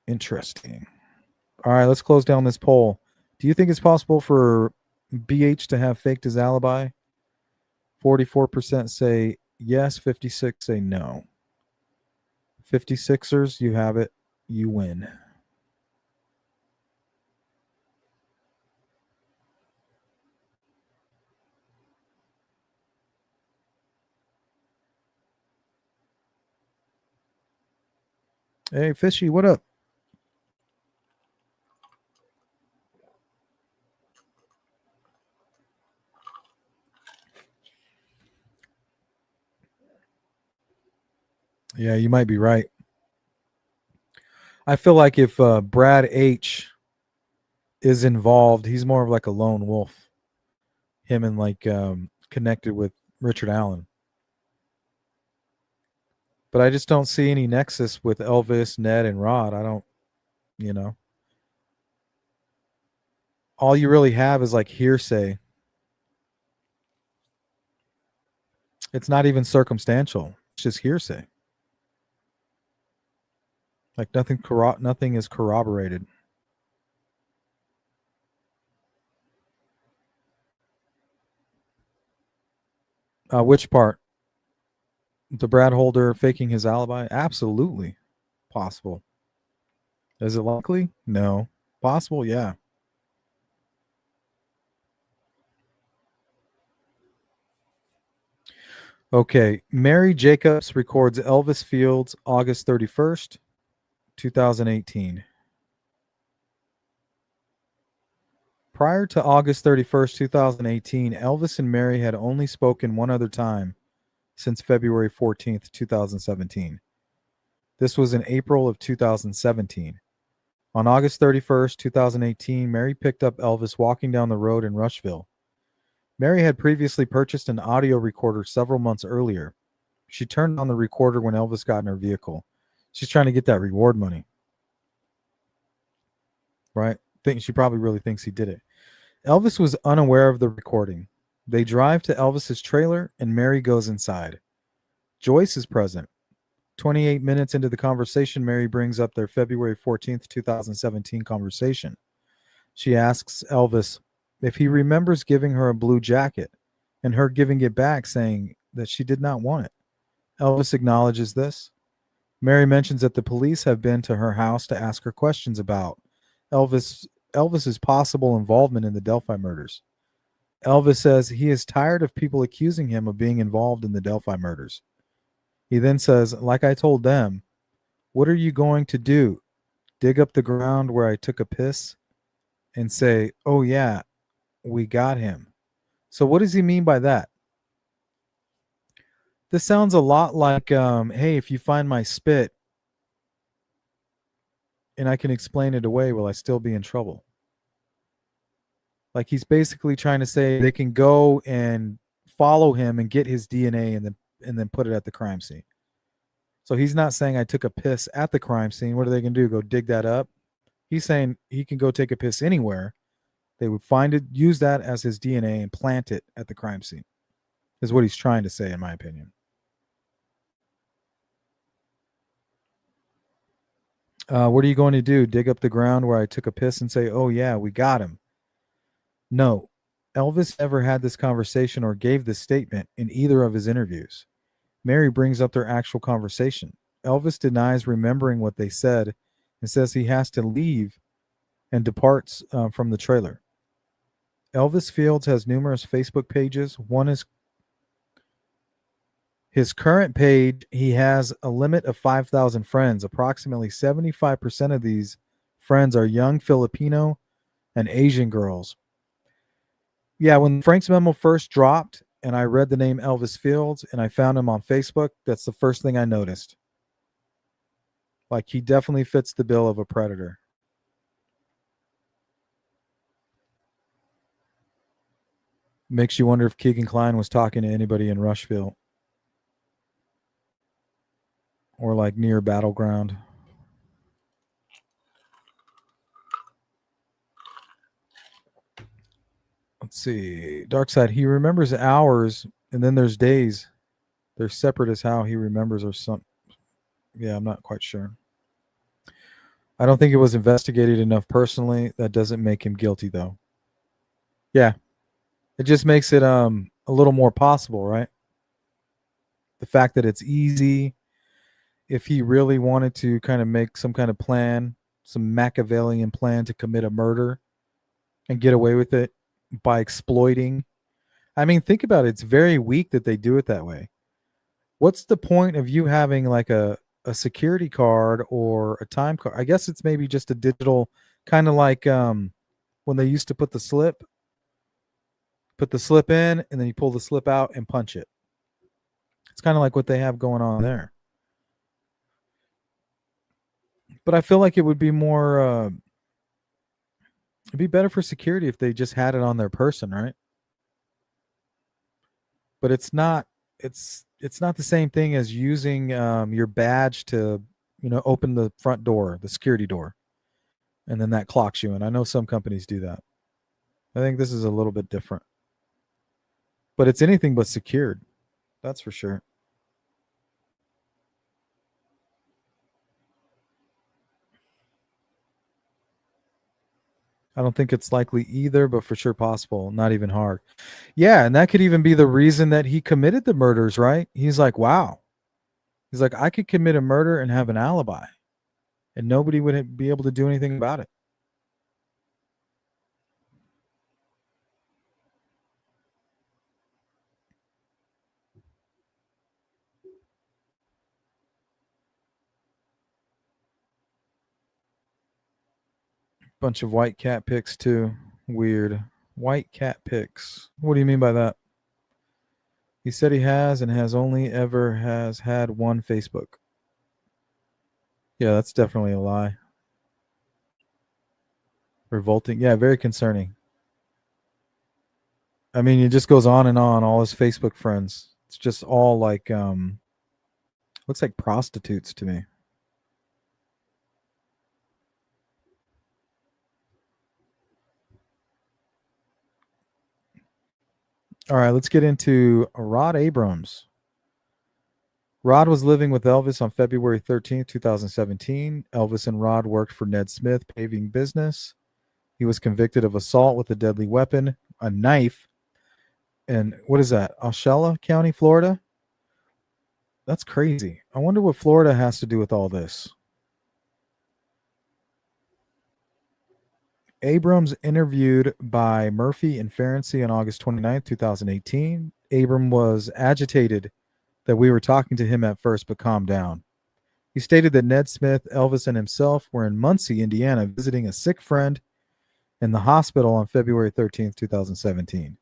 Interesting. All right, let's close down this poll. Do you think it's possible for BH to have faked his alibi? 44% say yes, 56 say no. 56ers, you have it. You win. Hey, Fishy, what up? Yeah, you might be right. I feel like if Brad H is involved, he's more of like a lone wolf. Him and like connected with Richard Allen. But I just don't see any nexus with Elvis, Ned, and Rod. I don't, all you really have is like hearsay. It's not even circumstantial. It's just hearsay. Like nothing is corroborated. Which part? The Brad Holder faking his alibi? Absolutely possible. Is it likely? No. Possible? Yeah. Okay. Mary Jacobs records Elvis Fields August 31st, 2018. Prior to August 31st, 2018, Elvis and Mary had only spoken one other time since February 14th, 2017. This was in April of 2017. On August 31st, 2018, Mary picked up Elvis walking down the road in Rushville. Mary had previously purchased an audio recorder several months earlier. She turned on the recorder when Elvis got in her vehicle. She's trying to get that reward money, right? She probably really thinks he did it. Elvis was unaware of the recording. They drive to Elvis's trailer and Mary goes inside. Joyce is present. 28 minutes into the conversation, Mary brings up their February 14th, 2017 conversation. She asks Elvis if he remembers giving her a blue jacket and her giving it back, saying that she did not want it. Elvis acknowledges this. Mary mentions that the police have been to her house to ask her questions about Elvis's possible involvement in the Delphi murders. Elvis says he is tired of people accusing him of being involved in the Delphi murders. He then says, like I told them, what are you going to do? Dig up the ground where I took a piss and say, oh yeah, we got him. So what does he mean by that? This sounds a lot like, hey, if you find my spit and I can explain it away, will I still be in trouble? Like he's basically trying to say they can go and follow him and get his DNA and then put it at the crime scene. So he's not saying I took a piss at the crime scene. What are they going to do? Go dig that up? He's saying he can go take a piss anywhere. They would find it, use that as his DNA and plant it at the crime scene, is what he's trying to say, in my opinion. What are you going to do? Dig up the ground where I took a piss and say, oh, yeah, we got him? No. Elvis never had this conversation or gave this statement in either of his interviews. Mary brings up their actual conversation. Elvis denies remembering what they said and says he has to leave and departs from the trailer. Elvis Fields has numerous Facebook pages. One is his current page. He has a limit of 5,000 friends. Approximately 75% of these friends are young Filipino and Asian girls. Yeah, when Frank's Memo first dropped and I read the name Elvis Fields and I found him on Facebook, that's the first thing I noticed. Like he definitely fits the bill of a predator. Makes you wonder if Keegan Kline was talking to anybody in Rushville or like near Battleground. Let's see. Dark Side, he remembers hours and then there's days. They're separate as how he remembers or something. Yeah, I'm not quite sure. I don't think it was investigated enough personally. That doesn't make him guilty though. Yeah. It just makes it a little more possible, right? The fact that it's easy. If he really wanted to kind of make some kind of plan, some Machiavellian plan to commit a murder and get away with it by exploiting. I mean, think about it. It's very weak that they do it that way. What's the point of you having like a security card or a time card? I guess it's maybe just a digital, kind of like when they used to put the slip in and then you pull the slip out and punch it. It's kind of like what they have going on there. But I feel like it would be more it'd be better for security if they just had it on their person, right? But it's not not the same thing as using your badge to, open the front door, the security door, and then that clocks you in. I know some companies do that. I think this is a little bit different. But it's anything but secured. That's for sure. I don't think it's likely either, but for sure possible. Not even hard. Yeah, and that could even be the reason that he committed the murders, right? He's like, wow, He's like, I could commit a murder and have an alibi, and nobody would be able to do anything about it. Bunch of white cat pics too. Weird. White cat pics. What do you mean by that? He said he has and has only ever has had one Facebook. Yeah, that's definitely a lie. Revolting. Yeah, very concerning. I mean, it just goes on and on. All his Facebook friends. It's just all like looks like prostitutes to me. All right, let's get into Rod Abrams. Rod was living with Elvis on February 13th, 2017. Elvis and Rod worked for Ned Smith Paving Business. He was convicted of assault with a deadly weapon, a knife, and what is that? Osceola County, Florida? That's crazy. I wonder what Florida has to do with all this. Abrams interviewed by Murphy and Ferenczi on August 29th, 2018. Abram was agitated that we were talking to him at first, but calmed down. He stated that Ned Smith, Elvis, and himself were in Muncie, Indiana, visiting a sick friend in the hospital on February 13th, 2017.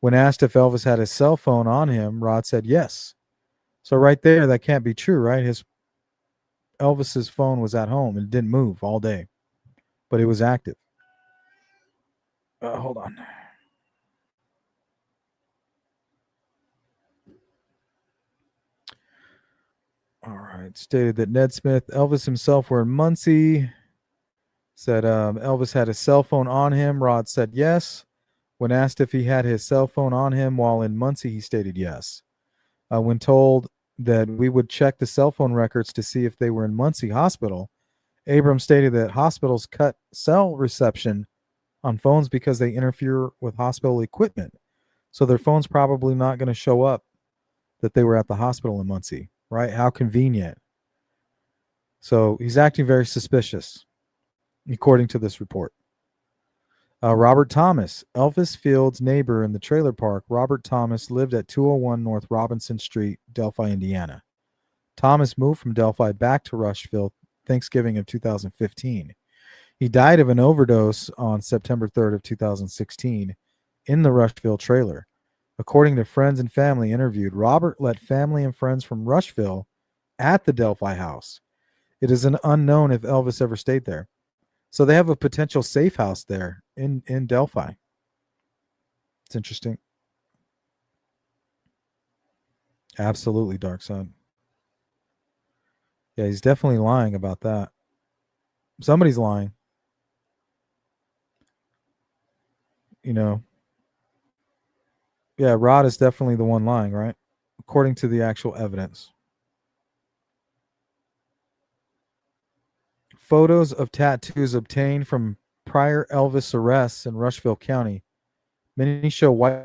When asked if Elvis had his cell phone on him, Rod said yes. So right there, that can't be true, right? Elvis's phone was at home and didn't move all day, but it was active. Hold on. All right. Stated that Ned Smith, Elvis himself were in Muncie. Said Elvis had his cell phone on him. Rod said yes. When asked if he had his cell phone on him while in Muncie, he stated yes. When told that we would check the cell phone records to see if they were in Muncie Hospital, Abrams stated that hospitals cut cell reception on phones because they interfere with hospital equipment. So their phone's probably not going to show up that they were at the hospital in Muncie, right? How convenient. So he's acting very suspicious, according to this report. Robert Thomas, Elvis Field's neighbor in the trailer park. Robert Thomas lived at 201 North Robinson Street, Delphi, Indiana. Thomas moved from Delphi back to Rushville Thanksgiving of 2015. He died of an overdose on September 3rd of 2016 in the Rushville trailer. According to friends and family interviewed, Robert let family and friends from Rushville at the Delphi house. It is an unknown if Elvis ever stayed there. So they have a potential safe house there in Delphi. It's interesting. Absolutely, Dark Side. Yeah, he's definitely lying about that. Somebody's lying. You know. Yeah, Rod is definitely the one lying, right? According to the actual evidence. Photos of tattoos obtained from prior Elvis arrests in Rushville County. Many show white.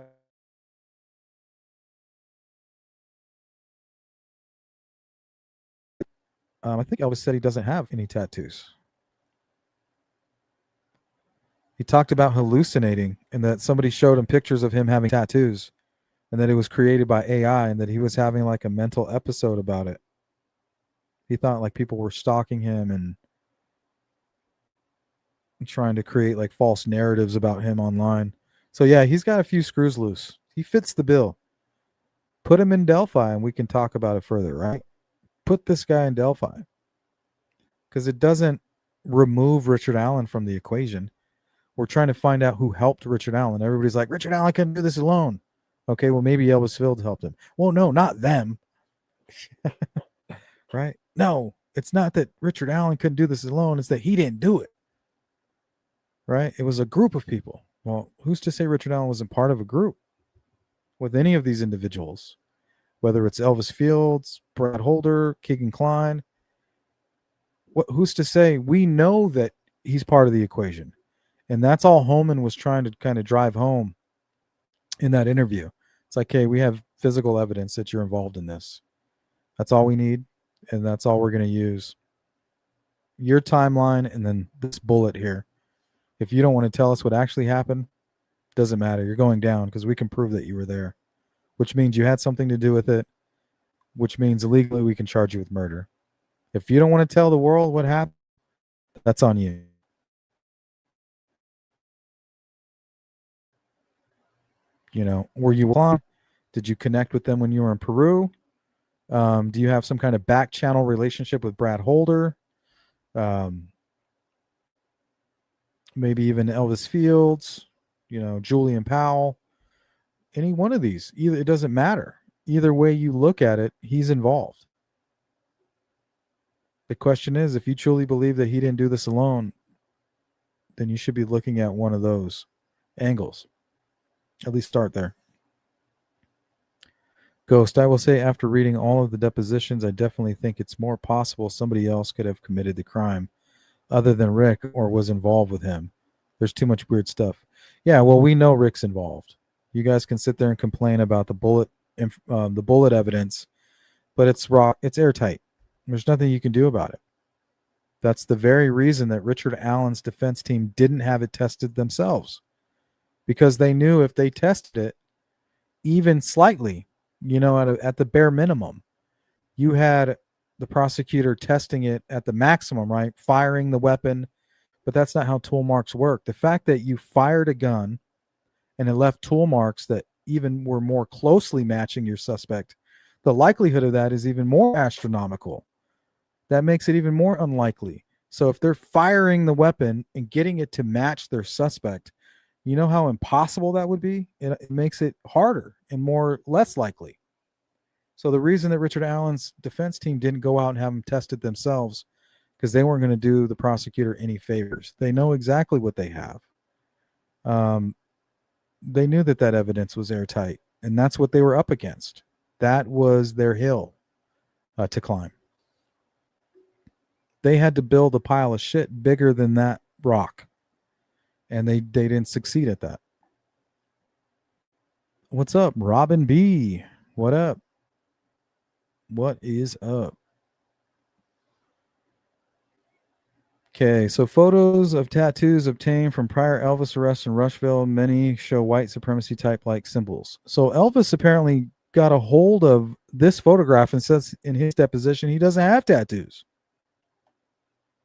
I think Elvis said he doesn't have any tattoos. He talked about hallucinating and that somebody showed him pictures of him having tattoos and that it was created by AI and that he was having like a mental episode about it. He thought like people were stalking him and trying to create like false narratives about him online. So yeah, he's got a few screws loose. He fits the bill. Put him in Delphi and we can talk about it further, right? Put this guy in Delphi. Because it doesn't remove Richard Allen from the equation. We're trying to find out who helped Richard Allen. Everybody's like, Richard Allen couldn't do this alone. Okay, well, maybe Elvis Field helped him. Well, no, not them. Right? No, it's not that Richard Allen couldn't do this alone. It's that he didn't do it. Right? It was a group of people. Well, who's to say Richard Allen wasn't part of a group with any of these individuals? Whether it's Elvis Fields, Brad Holder, Keegan Kline. Who's to say? We know that he's part of the equation. And that's all Holman was trying to kind of drive home in that interview. It's like, hey, we have physical evidence that you're involved in this. That's all we need, and that's all we're going to use. Your timeline and then this bullet here. If you don't want to tell us what actually happened, doesn't matter. You're going down because we can prove that you were there, which means you had something to do with it, which means legally we can charge you with murder. If you don't want to tell the world what happened, that's on you. You know, were you on? Did you connect with them when you were in Peru? Do you have some kind of back channel relationship with Brad Holder? Maybe even Elvis Fields, you know, Julian Powell, any one of these. Either, it doesn't matter. Either way you look at it, he's involved. The question is, if you truly believe that he didn't do this alone, then you should be looking at one of those angles. At least start there. Ghost, I will say after reading all of the depositions, I definitely think it's more possible somebody else could have committed the crime other than Rick or was involved with him. There's too much weird stuff. Yeah, well, we know Rick's involved. You guys can sit there and complain about the bullet evidence, but it's raw. It's airtight. There's nothing you can do about it. That's the very reason that Richard Allen's defense team didn't have it tested themselves, because they knew if they tested it even slightly, you know, at the bare minimum, you had the prosecutor testing it at the maximum, right? Firing the weapon, but that's not how tool marks work. The fact that you fired a gun and it left tool marks that even were more closely matching your suspect, the likelihood of that is even more astronomical. That makes it even more unlikely. So if they're firing the weapon and getting it to match their suspect, you know how impossible that would be? It makes it harder and less likely. So the reason that Richard Allen's defense team didn't go out and have them tested themselves, because they weren't going to do the prosecutor any favors. They know exactly what they have. They knew that evidence was airtight, and that's what they were up against. That was their hill to climb. They had to build a pile of shit bigger than that rock, and they didn't succeed at that. What's up, Robin B? What up? What is up? Okay, so photos of tattoos obtained from prior Elvis arrests in Rushville, many show white supremacy type-like symbols. So Elvis apparently got a hold of this photograph and says in his deposition he doesn't have tattoos.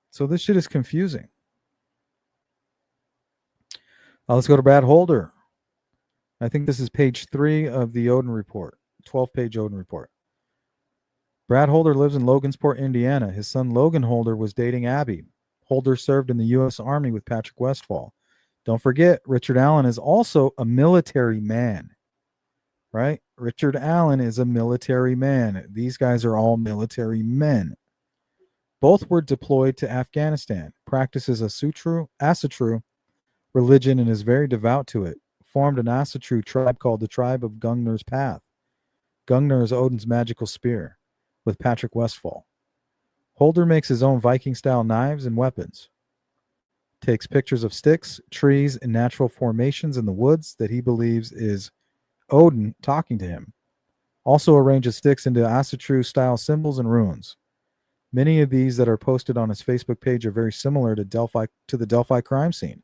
So this shit is confusing. Let's go to Brad Holder. I think this is page 3 of the Odin report, 12-page Odin report. Brad Holder lives in Logansport, Indiana. His son Logan Holder was dating Abby. Holder served in the U.S. Army with Patrick Westphal. Don't forget, Richard Allen is also a military man, right? Richard Allen is a military man. These guys are all military men. Both were deployed to Afghanistan, practices Asatru religion and is very devout to it. Formed an Asatru tribe called the Tribe of Gungnir's Path. Gungnir is Odin's magical spear, with Patrick Westphal. Holder makes his own Viking-style knives and weapons. Takes pictures of sticks, trees, and natural formations in the woods that he believes is Odin talking to him. Also arranges sticks into Asatru-style symbols and runes. Many of these that are posted on his Facebook page are very similar to the Delphi crime scene.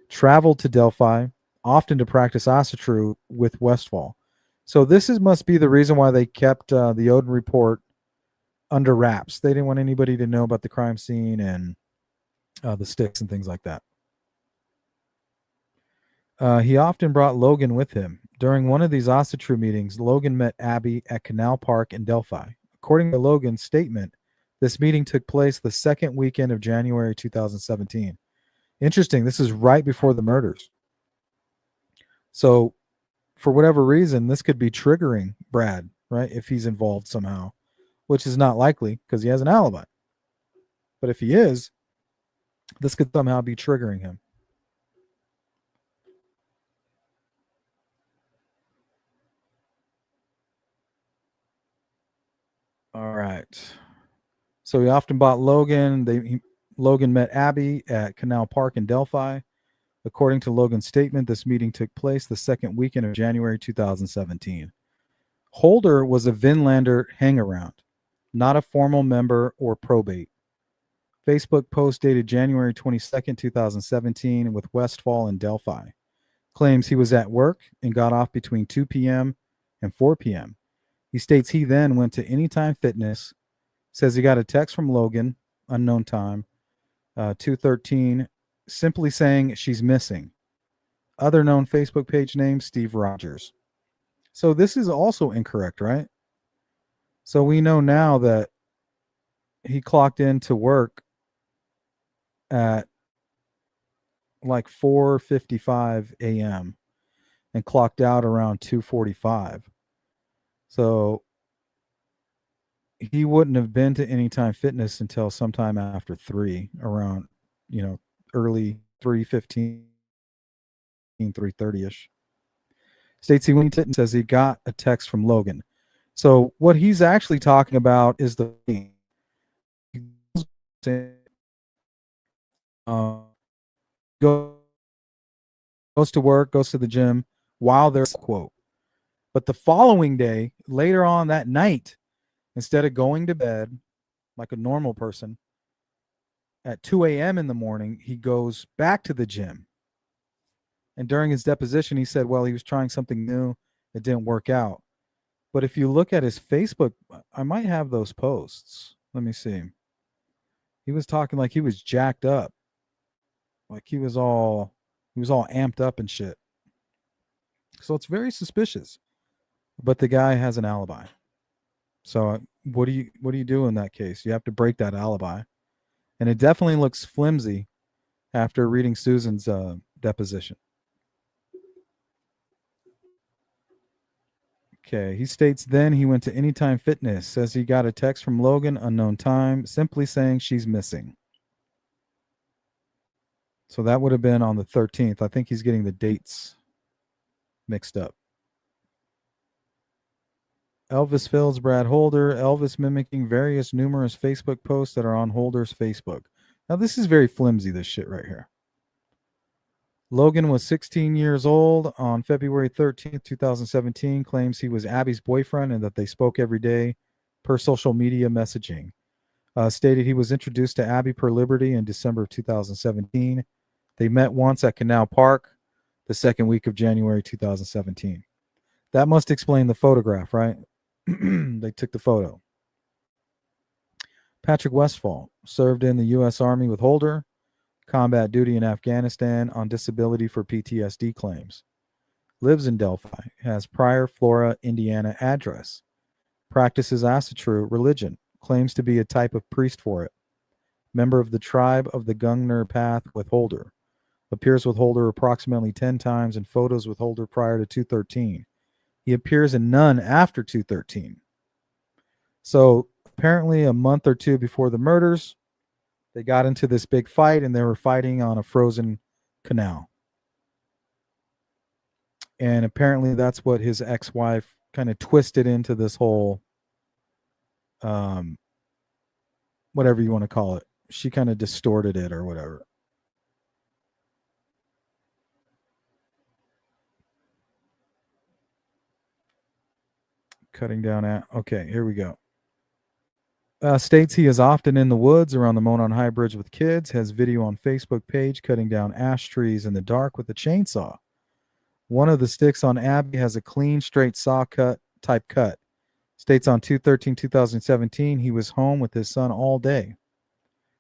Traveled to Delphi, often to practice Asatru with Westphal. So this must be the reason why they kept the Odin report under wraps. They didn't want anybody to know about the crime scene and the sticks and things like that. He often brought Logan with him. During one of these Asatru meetings, Logan met Abby at Canal Park in Delphi. According to Logan's statement, this meeting took place the second weekend of January 2017. Interesting. This is right before the murders. So for whatever reason, this could be triggering Brad, right? If he's involved somehow, which is not likely because he has an alibi. But if he is, this could somehow be triggering him. All right. So he often bought Logan. Logan met Abby at Canal Park in Delphi. According to Logan's statement, this meeting took place the second weekend of January 2017. Holder was a Vinlander hangaround. not a formal member or probate. Facebook post dated January 22nd, 2017, with Westfall in Delphi. Claims he was at work and got off between 2 p.m. and 4 p.m. He states he then went to Anytime Fitness, says he got a text from Logan, unknown time, 2:13, simply saying she's missing. Other known Facebook page name, Steve Rogers. So this is also incorrect, right? So we know now that he clocked into work at like 4:55 a.m. and clocked out around 2:45. So he wouldn't have been to Anytime Fitness until sometime after 3, around, early 3:15, 3:30ish. States he went and says he got a text from Logan. So what he's actually talking about is the goes to work, goes to the gym while there's quote. But the following day, later on that night, instead of going to bed like a normal person at 2 a.m. in the morning, he goes back to the gym. And during his deposition, he said, well, he was trying something new. It didn't work out. But if you look at his Facebook, I might have those posts. Let me see. He was talking like he was jacked up. Like he was all amped up and shit. So it's very suspicious. But the guy has an alibi. So what do you do in that case? You have to break that alibi. And it definitely looks flimsy after reading Susan's deposition. Okay, he states then he went to Anytime Fitness, says he got a text from Logan, unknown time, simply saying she's missing. So that would have been on the 13th. I think he's getting the dates mixed up. Elvis Fills Brad Holder, Elvis mimicking various numerous Facebook posts that are on Holder's Facebook. Now this is very flimsy, this shit right here. Logan was 16 years old on February 13th, 2017, claims he was Abby's boyfriend and that they spoke every day per social media messaging. Stated he was introduced to Abby per Liberty in December of 2017. They met once at Canal Park the second week of January 2017. That must explain the photograph, right? They took the photo. Patrick Westfall served in the U.S. Army with Holder, combat duty in Afghanistan on disability for PTSD claims. Lives in Delphi, has prior Flora, Indiana address. Practices Asatru religion, claims to be a type of priest for it. Member of the tribe of the Gungner Path with Holder. Appears with Holder approximately 10 times in photos with Holder prior to 213. He appears in none after 213. So apparently a month or two before the murders, they got into this big fight and they were fighting on a frozen canal. And apparently that's what his ex-wife kind of twisted into this whole, whatever you want to call it. She kind of distorted it or whatever. Cutting down at, okay, here we go. States he is often in the woods around the Monon High Bridge with kids, has video on Facebook page cutting down ash trees in the dark with a chainsaw. One of the sticks on Abby has a clean, straight saw cut type cut. States on 2/13/2017 he was home with his son all day.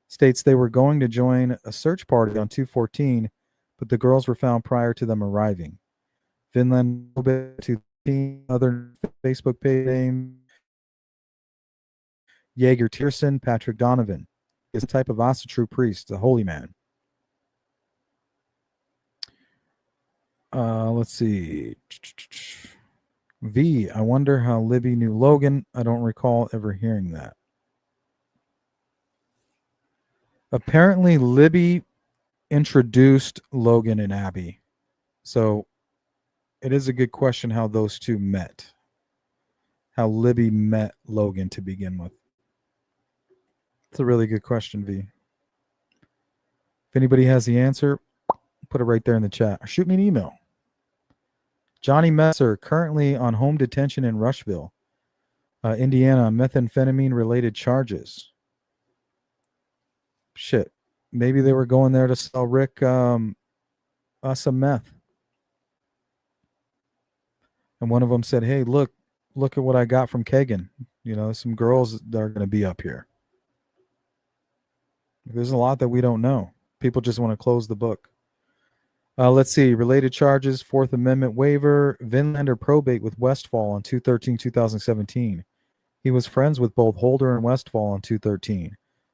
States they were going to join a search party on 2/14, but the girls were found prior to them arriving. Finland, other Facebook page name, Jaeger Tierson, Patrick Donovan. Is a type of Asatru priest, a holy man. Let's see. V, I wonder how Libby knew Logan. I don't recall ever hearing that. Apparently, Libby introduced Logan and Abby. So it is a good question how those two met. How Libby met Logan to begin with. It's a really good question, V. If anybody has the answer, put it right there in the chat. Or shoot me an email. Johnny Messer, currently on home detention in Rushville. Indiana on methamphetamine-related charges. Shit. Maybe they were going there to sell Rick some meth. And one of them said, hey, look at what I got from Kagan. Some girls that are going to be up here. There's a lot that we don't know. People just want to close the book. Let's see. Related charges, Fourth Amendment waiver, Vinlander probate with Westfall on 2/13/2017. He was friends with both Holder and Westfall on 2/13.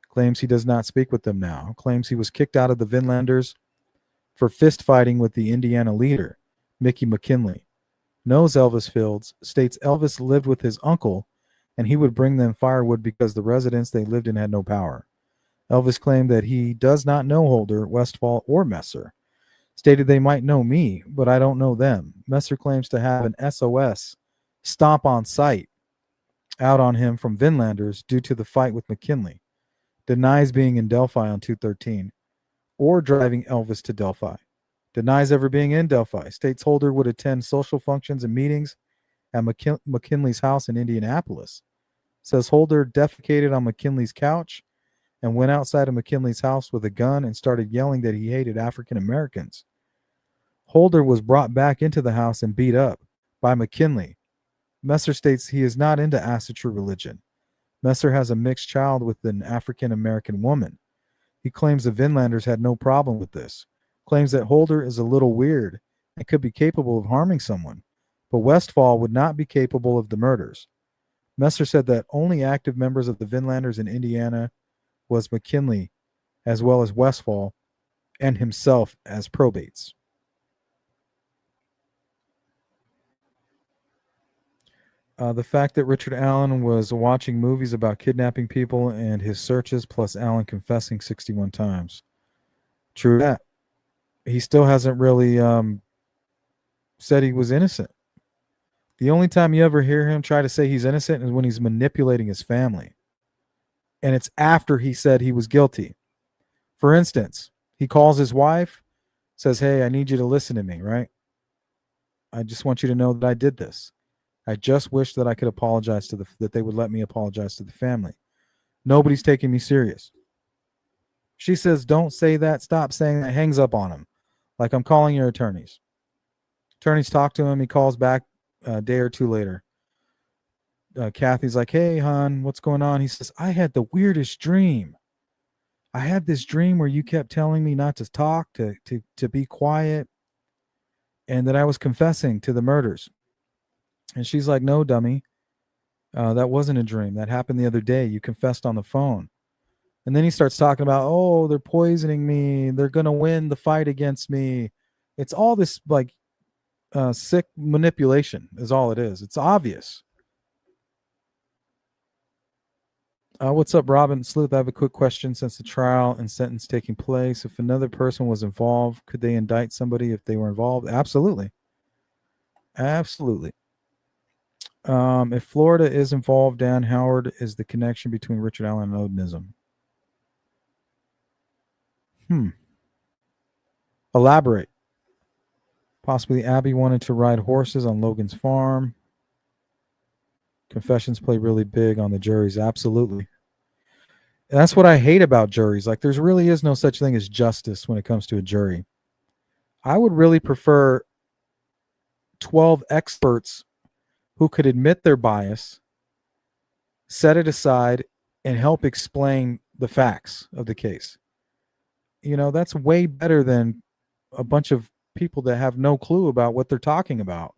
Claims he does not speak with them now. Claims he was kicked out of the Vinlanders for fist fighting with the Indiana leader, Mickey McKinley. Knows Elvis Fields, states Elvis lived with his uncle and he would bring them firewood because the residence they lived in had no power. Elvis claimed that he does not know Holder, Westfall, or Messer. Stated they might know me, but I don't know them. Messer claims to have an SOS stomp on sight out on him from Vinlanders due to the fight with McKinley. Denies being in Delphi on 2/13 or driving Elvis to Delphi. Denies ever being in Delphi. States Holder would attend social functions and meetings at McKinley's house in Indianapolis. Says Holder defecated on McKinley's couch and went outside of McKinley's house with a gun and started yelling that he hated African Americans. Holder was brought back into the house and beat up by McKinley. Messer states he is not into Asatru religion. Messer has a mixed child with an African American woman. He claims the Vinlanders had no problem with this. Claims that Holder is a little weird and could be capable of harming someone, but Westfall would not be capable of the murders. Messer said that only active members of the Vinlanders in Indiana was McKinley, as well as Westfall, and himself as probates. The fact that Richard Allen was watching movies about kidnapping people and his searches, plus Allen confessing 61 times. True that. He still hasn't really said he was innocent. The only time you ever hear him try to say he's innocent is when he's manipulating his family. And it's after he said he was guilty. For instance, he calls his wife, says, hey, I need you to listen to me, right? I just want you to know that I did this. I just wish that I could apologize that they would let me apologize to the family. Nobody's taking me serious. She says, don't say that. Stop saying that. Hangs up on him. Like, I'm calling your attorneys. Attorneys talk to him. He calls back a day or two later. Kathy's like, hey, hon, what's going on? He says, I had the weirdest dream. I had this dream where you kept telling me not to talk, to be quiet, and that I was confessing to the murders. And she's like, no, dummy. That wasn't a dream. That happened the other day. You confessed on the phone. And then he starts talking about, oh, they're poisoning me. They're going to win the fight against me. It's all this like sick manipulation is all it is. It's obvious. What's up, Robin Sleuth? I have a quick question. Since the trial and sentence taking place, if another person was involved, could they indict somebody if they were involved? Absolutely. Absolutely. If Florida is involved, Dan Howard is the connection between Richard Allen and Odinism. Elaborate. Possibly Abby wanted to ride horses on Logan's farm. Confessions play really big on the juries. Absolutely. And that's what I hate about juries. Like, there's really is no such thing as justice when it comes to a jury. I would really prefer 12 experts who could admit their bias, set it aside, and help explain the facts of the case. That's way better than a bunch of people that have no clue about what they're talking about.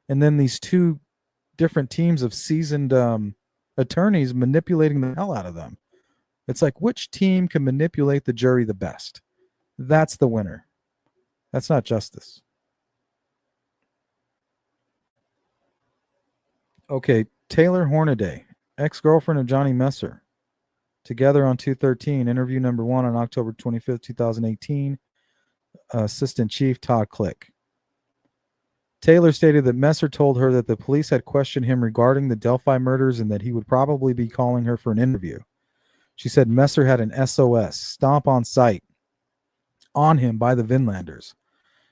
And then these two different teams of seasoned attorneys manipulating the hell out of them. It's like, which team can manipulate the jury the best? That's the winner. That's not justice. Okay, Taylor Hornaday, ex-girlfriend of Johnny Messer. Together on 2/13, interview number 1 on October 25th, 2018. Assistant Chief Todd Click. Taylor stated that Messer told her that the police had questioned him regarding the Delphi murders and that he would probably be calling her for an interview. She said Messer had an SOS, stomp on sight, on him by the Vinlanders.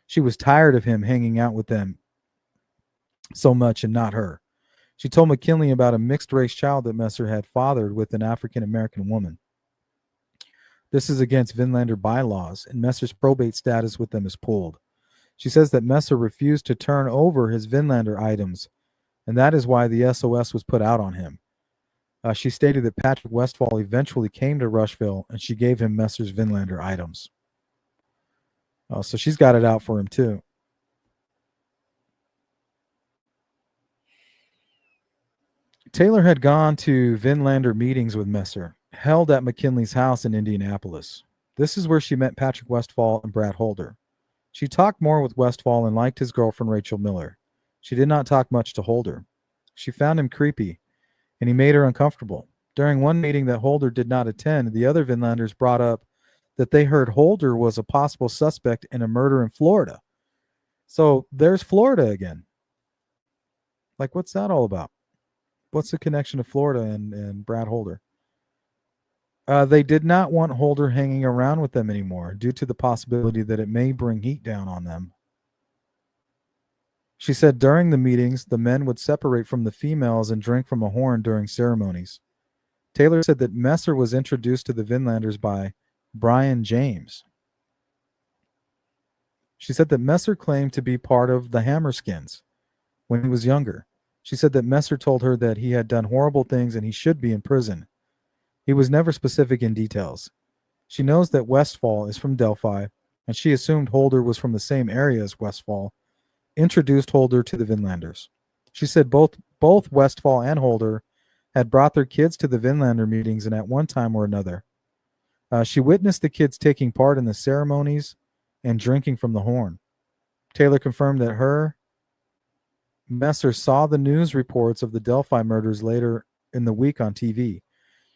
She was tired of him hanging out with them so much and not her. She told McKinley about a mixed-race child that Messer had fathered with an African-American woman. This is against Vinlander bylaws, and Messer's probate status with them is pulled. She says that Messer refused to turn over his Vinlander items, and that is why the SOS was put out on him. She stated that Patrick Westfall eventually came to Rushville, and she gave him Messer's Vinlander items. So she's got it out for him, too. Taylor had gone to Vinlander meetings with Messer, held at McKinley's house in Indianapolis. This is where she met Patrick Westfall and Brad Holder. She talked more with Westfall and liked his girlfriend Rachel Miller. She did not talk much to Holder. She found him creepy, and he made her uncomfortable. During one meeting that Holder did not attend, the other Vinlanders brought up that they heard Holder was a possible suspect in a murder in Florida. So there's Florida again. Like, what's that all about? What's the connection to Florida and Brad Holder? They did not want Holder hanging around with them anymore due to the possibility that it may bring heat down on them. She said during the meetings, the men would separate from the females and drink from a horn during ceremonies. Taylor said that Messer was introduced to the Vinlanders by Brian James. She said that Messer claimed to be part of the Hammerskins when he was younger. She said that Messer told her that he had done horrible things and he should be in prison. He was never specific in details. She knows that Westfall is from Delphi, and she assumed Holder was from the same area as Westfall, introduced Holder to the Vinlanders. She said both Westfall and Holder had brought their kids to the Vinlander meetings and at one time or another. She witnessed the kids taking part in the ceremonies and drinking from the horn. Taylor confirmed that Messer saw the news reports of the Delphi murders later in the week on TV.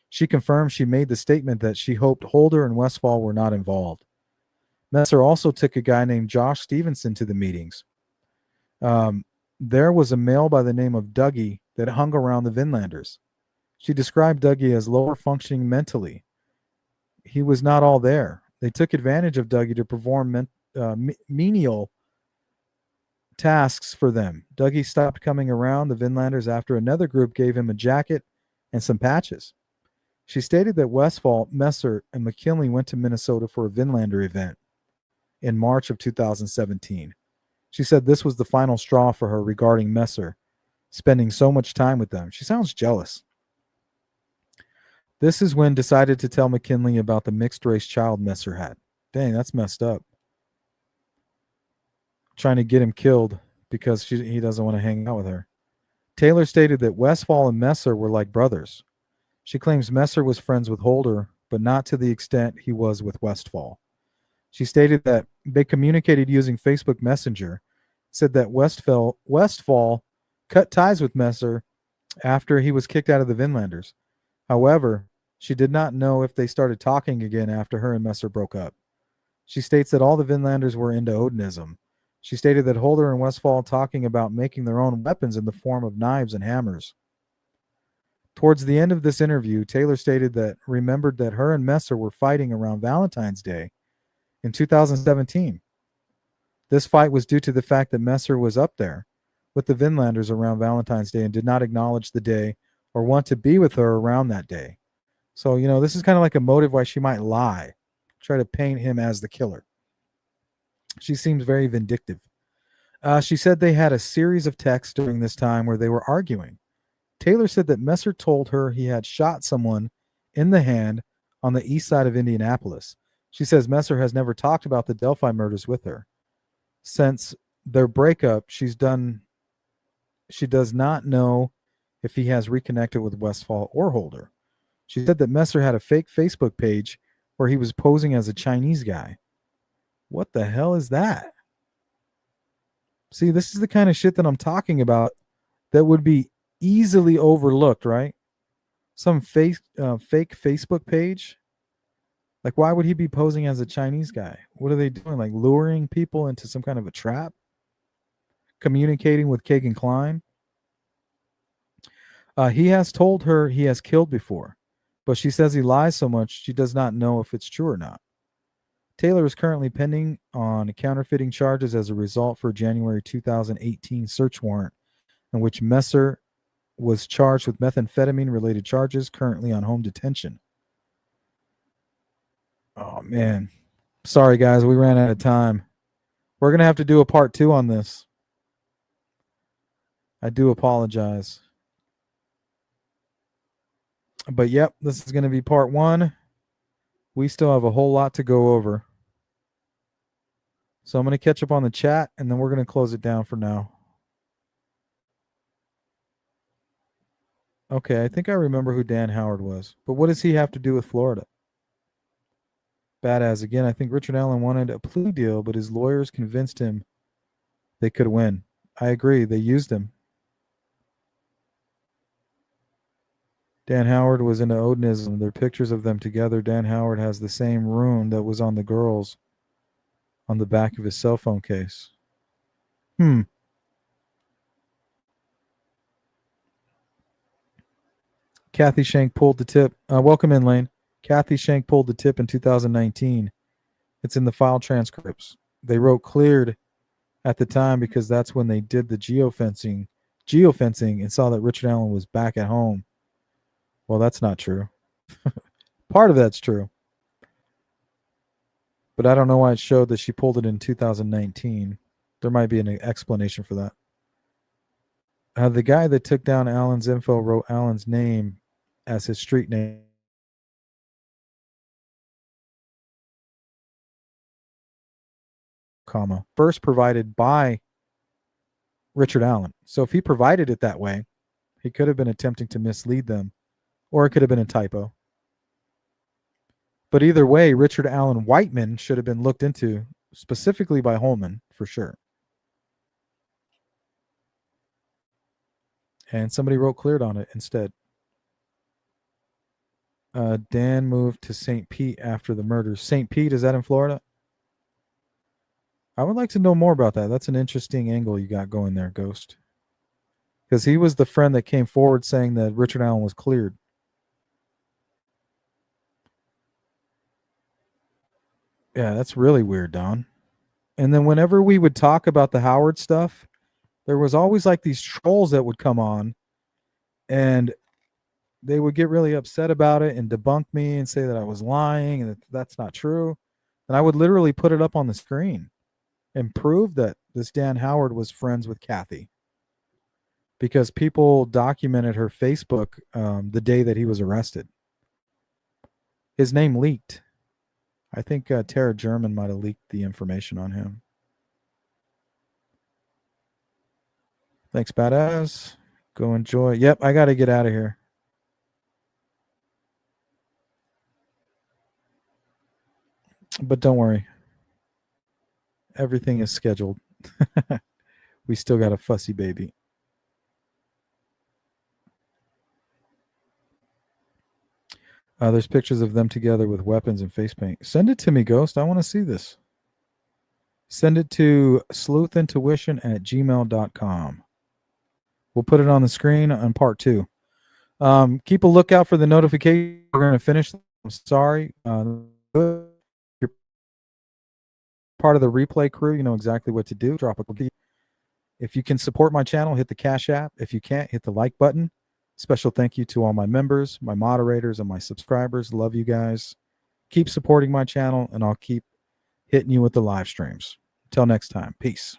She confirmed she made the statement that she hoped Holder and Westfall were not involved. Messer also took a guy named Josh Stevenson to the meetings. There was a male by the name of Dougie that hung around the Vinlanders. She described Dougie as lower functioning mentally. He was not all there. They took advantage of Dougie to perform menial tasks for them. Dougie stopped coming around the Vinlanders after another group gave him a jacket and some patches. She stated that Westfall, Messer, and McKinley went to Minnesota for a Vinlander event in March of 2017. She said this was the final straw for her regarding Messer spending so much time with them. She sounds jealous. This is when decided to tell McKinley about the mixed-race child Messer had. Dang, that's messed up. Trying to get him killed because he doesn't want to hang out with her. Taylor stated that Westfall and Messer were like brothers. She claims Messer was friends with Holder, but not to the extent he was with Westfall. She stated that they communicated using Facebook Messenger, said that Westfall cut ties with Messer after he was kicked out of the Vinlanders. However, she did not know if they started talking again after her and Messer broke up. She states that all the Vinlanders were into Odinism. She stated that Holder and Westfall talking about making their own weapons in the form of knives and hammers. Towards the end of this interview, Taylor stated that remembered that her and Messer were fighting around Valentine's Day in 2017. This fight was due to the fact that Messer was up there with the Vinlanders around Valentine's Day and did not acknowledge the day or want to be with her around that day. So, this is kind of like a motive why she might lie, try to paint him as the killer. She seems very vindictive. She said they had a series of texts during this time where they were arguing. Taylor said that Messer told her he had shot someone in the hand on the east side of Indianapolis. She says Messer has never talked about the Delphi murders with her. Since their breakup, she does not know if he has reconnected with Westfall or Holder. She said that Messer had a fake Facebook page where he was posing as a Chinese guy. What the hell is that? See, this is the kind of shit that I'm talking about that would be easily overlooked, right? Some fake Facebook page. Like, why would he be posing as a Chinese guy? What are they doing? Like luring people into some kind of a trap? Communicating with Kagan Klein? He has told her he has killed before, but she says he lies so much she does not know if it's true or not. Taylor is currently pending on counterfeiting charges as a result for a January 2018 search warrant in which Messer was charged with methamphetamine-related charges, currently on home detention. Oh, man. Sorry, guys. We ran out of time. We're going to have to do a part 2 on this. I do apologize. But, yep, this is going to be part 1. We still have a whole lot to go over. So I'm going to catch up on the chat, and then we're going to close it down for now. Okay, I think I remember who Dan Howard was. But what does he have to do with Florida? Badass. Again, I think Richard Allen wanted a plea deal, but his lawyers convinced him they could win. I agree. They used him. Dan Howard was into Odinism. There are pictures of them together. Dan Howard has the same rune that was on the girls on the back of his cell phone case. Kathy Shank pulled the tip. Welcome in, Lane. Kathy Shank pulled the tip in 2019. It's in the file transcripts. They wrote cleared at the time because that's when they did the geofencing and saw that Richard Allen was back at home. Well, that's not true. Part of that's true. But I don't know why it showed that she pulled it in 2019. There might be an explanation for that. The guy that took down Allen's info wrote Allen's name as his street name. Comma. First provided by Richard Allen. So if he provided it that way, he could have been attempting to mislead them, or it could have been a typo. But either way, Richard Allen Whiteman should have been looked into specifically by Holman for sure. And somebody wrote cleared on it instead. Dan moved to St. Pete after the murders. St. Pete, is that in Florida? I would like to know more about that. That's an interesting angle you got going there, Ghost. Because he was the friend that came forward saying that Richard Allen was cleared. Yeah, that's really weird, Don. And then whenever we would talk about the Howard stuff, there was always like these trolls that would come on and they would get really upset about it and debunk me and say that I was lying and that that's not true. And I would literally put it up on the screen and prove that this Dan Howard was friends with Kathy because people documented her Facebook the day that he was arrested. His name leaked. I think Tara German might have leaked the information on him. Thanks, badass. Go enjoy. Yep, I got to get out of here. But don't worry. Everything is scheduled. We still got a fussy baby. There's pictures of them together with weapons and face paint. Send it to me, Ghost. I want to see this. Send it to sleuthintuition@gmail.com. We'll put it on the screen on part 2. Keep a lookout for the notification. We're going to finish. I'm sorry. You're part of the replay crew. You know exactly what to do. Drop a cookie. If you can support my channel, hit the Cash App. If you can't, hit the like button. Special thank you to all my members, my moderators, and my subscribers. Love you guys. Keep supporting my channel, and I'll keep hitting you with the live streams. Until next time, peace.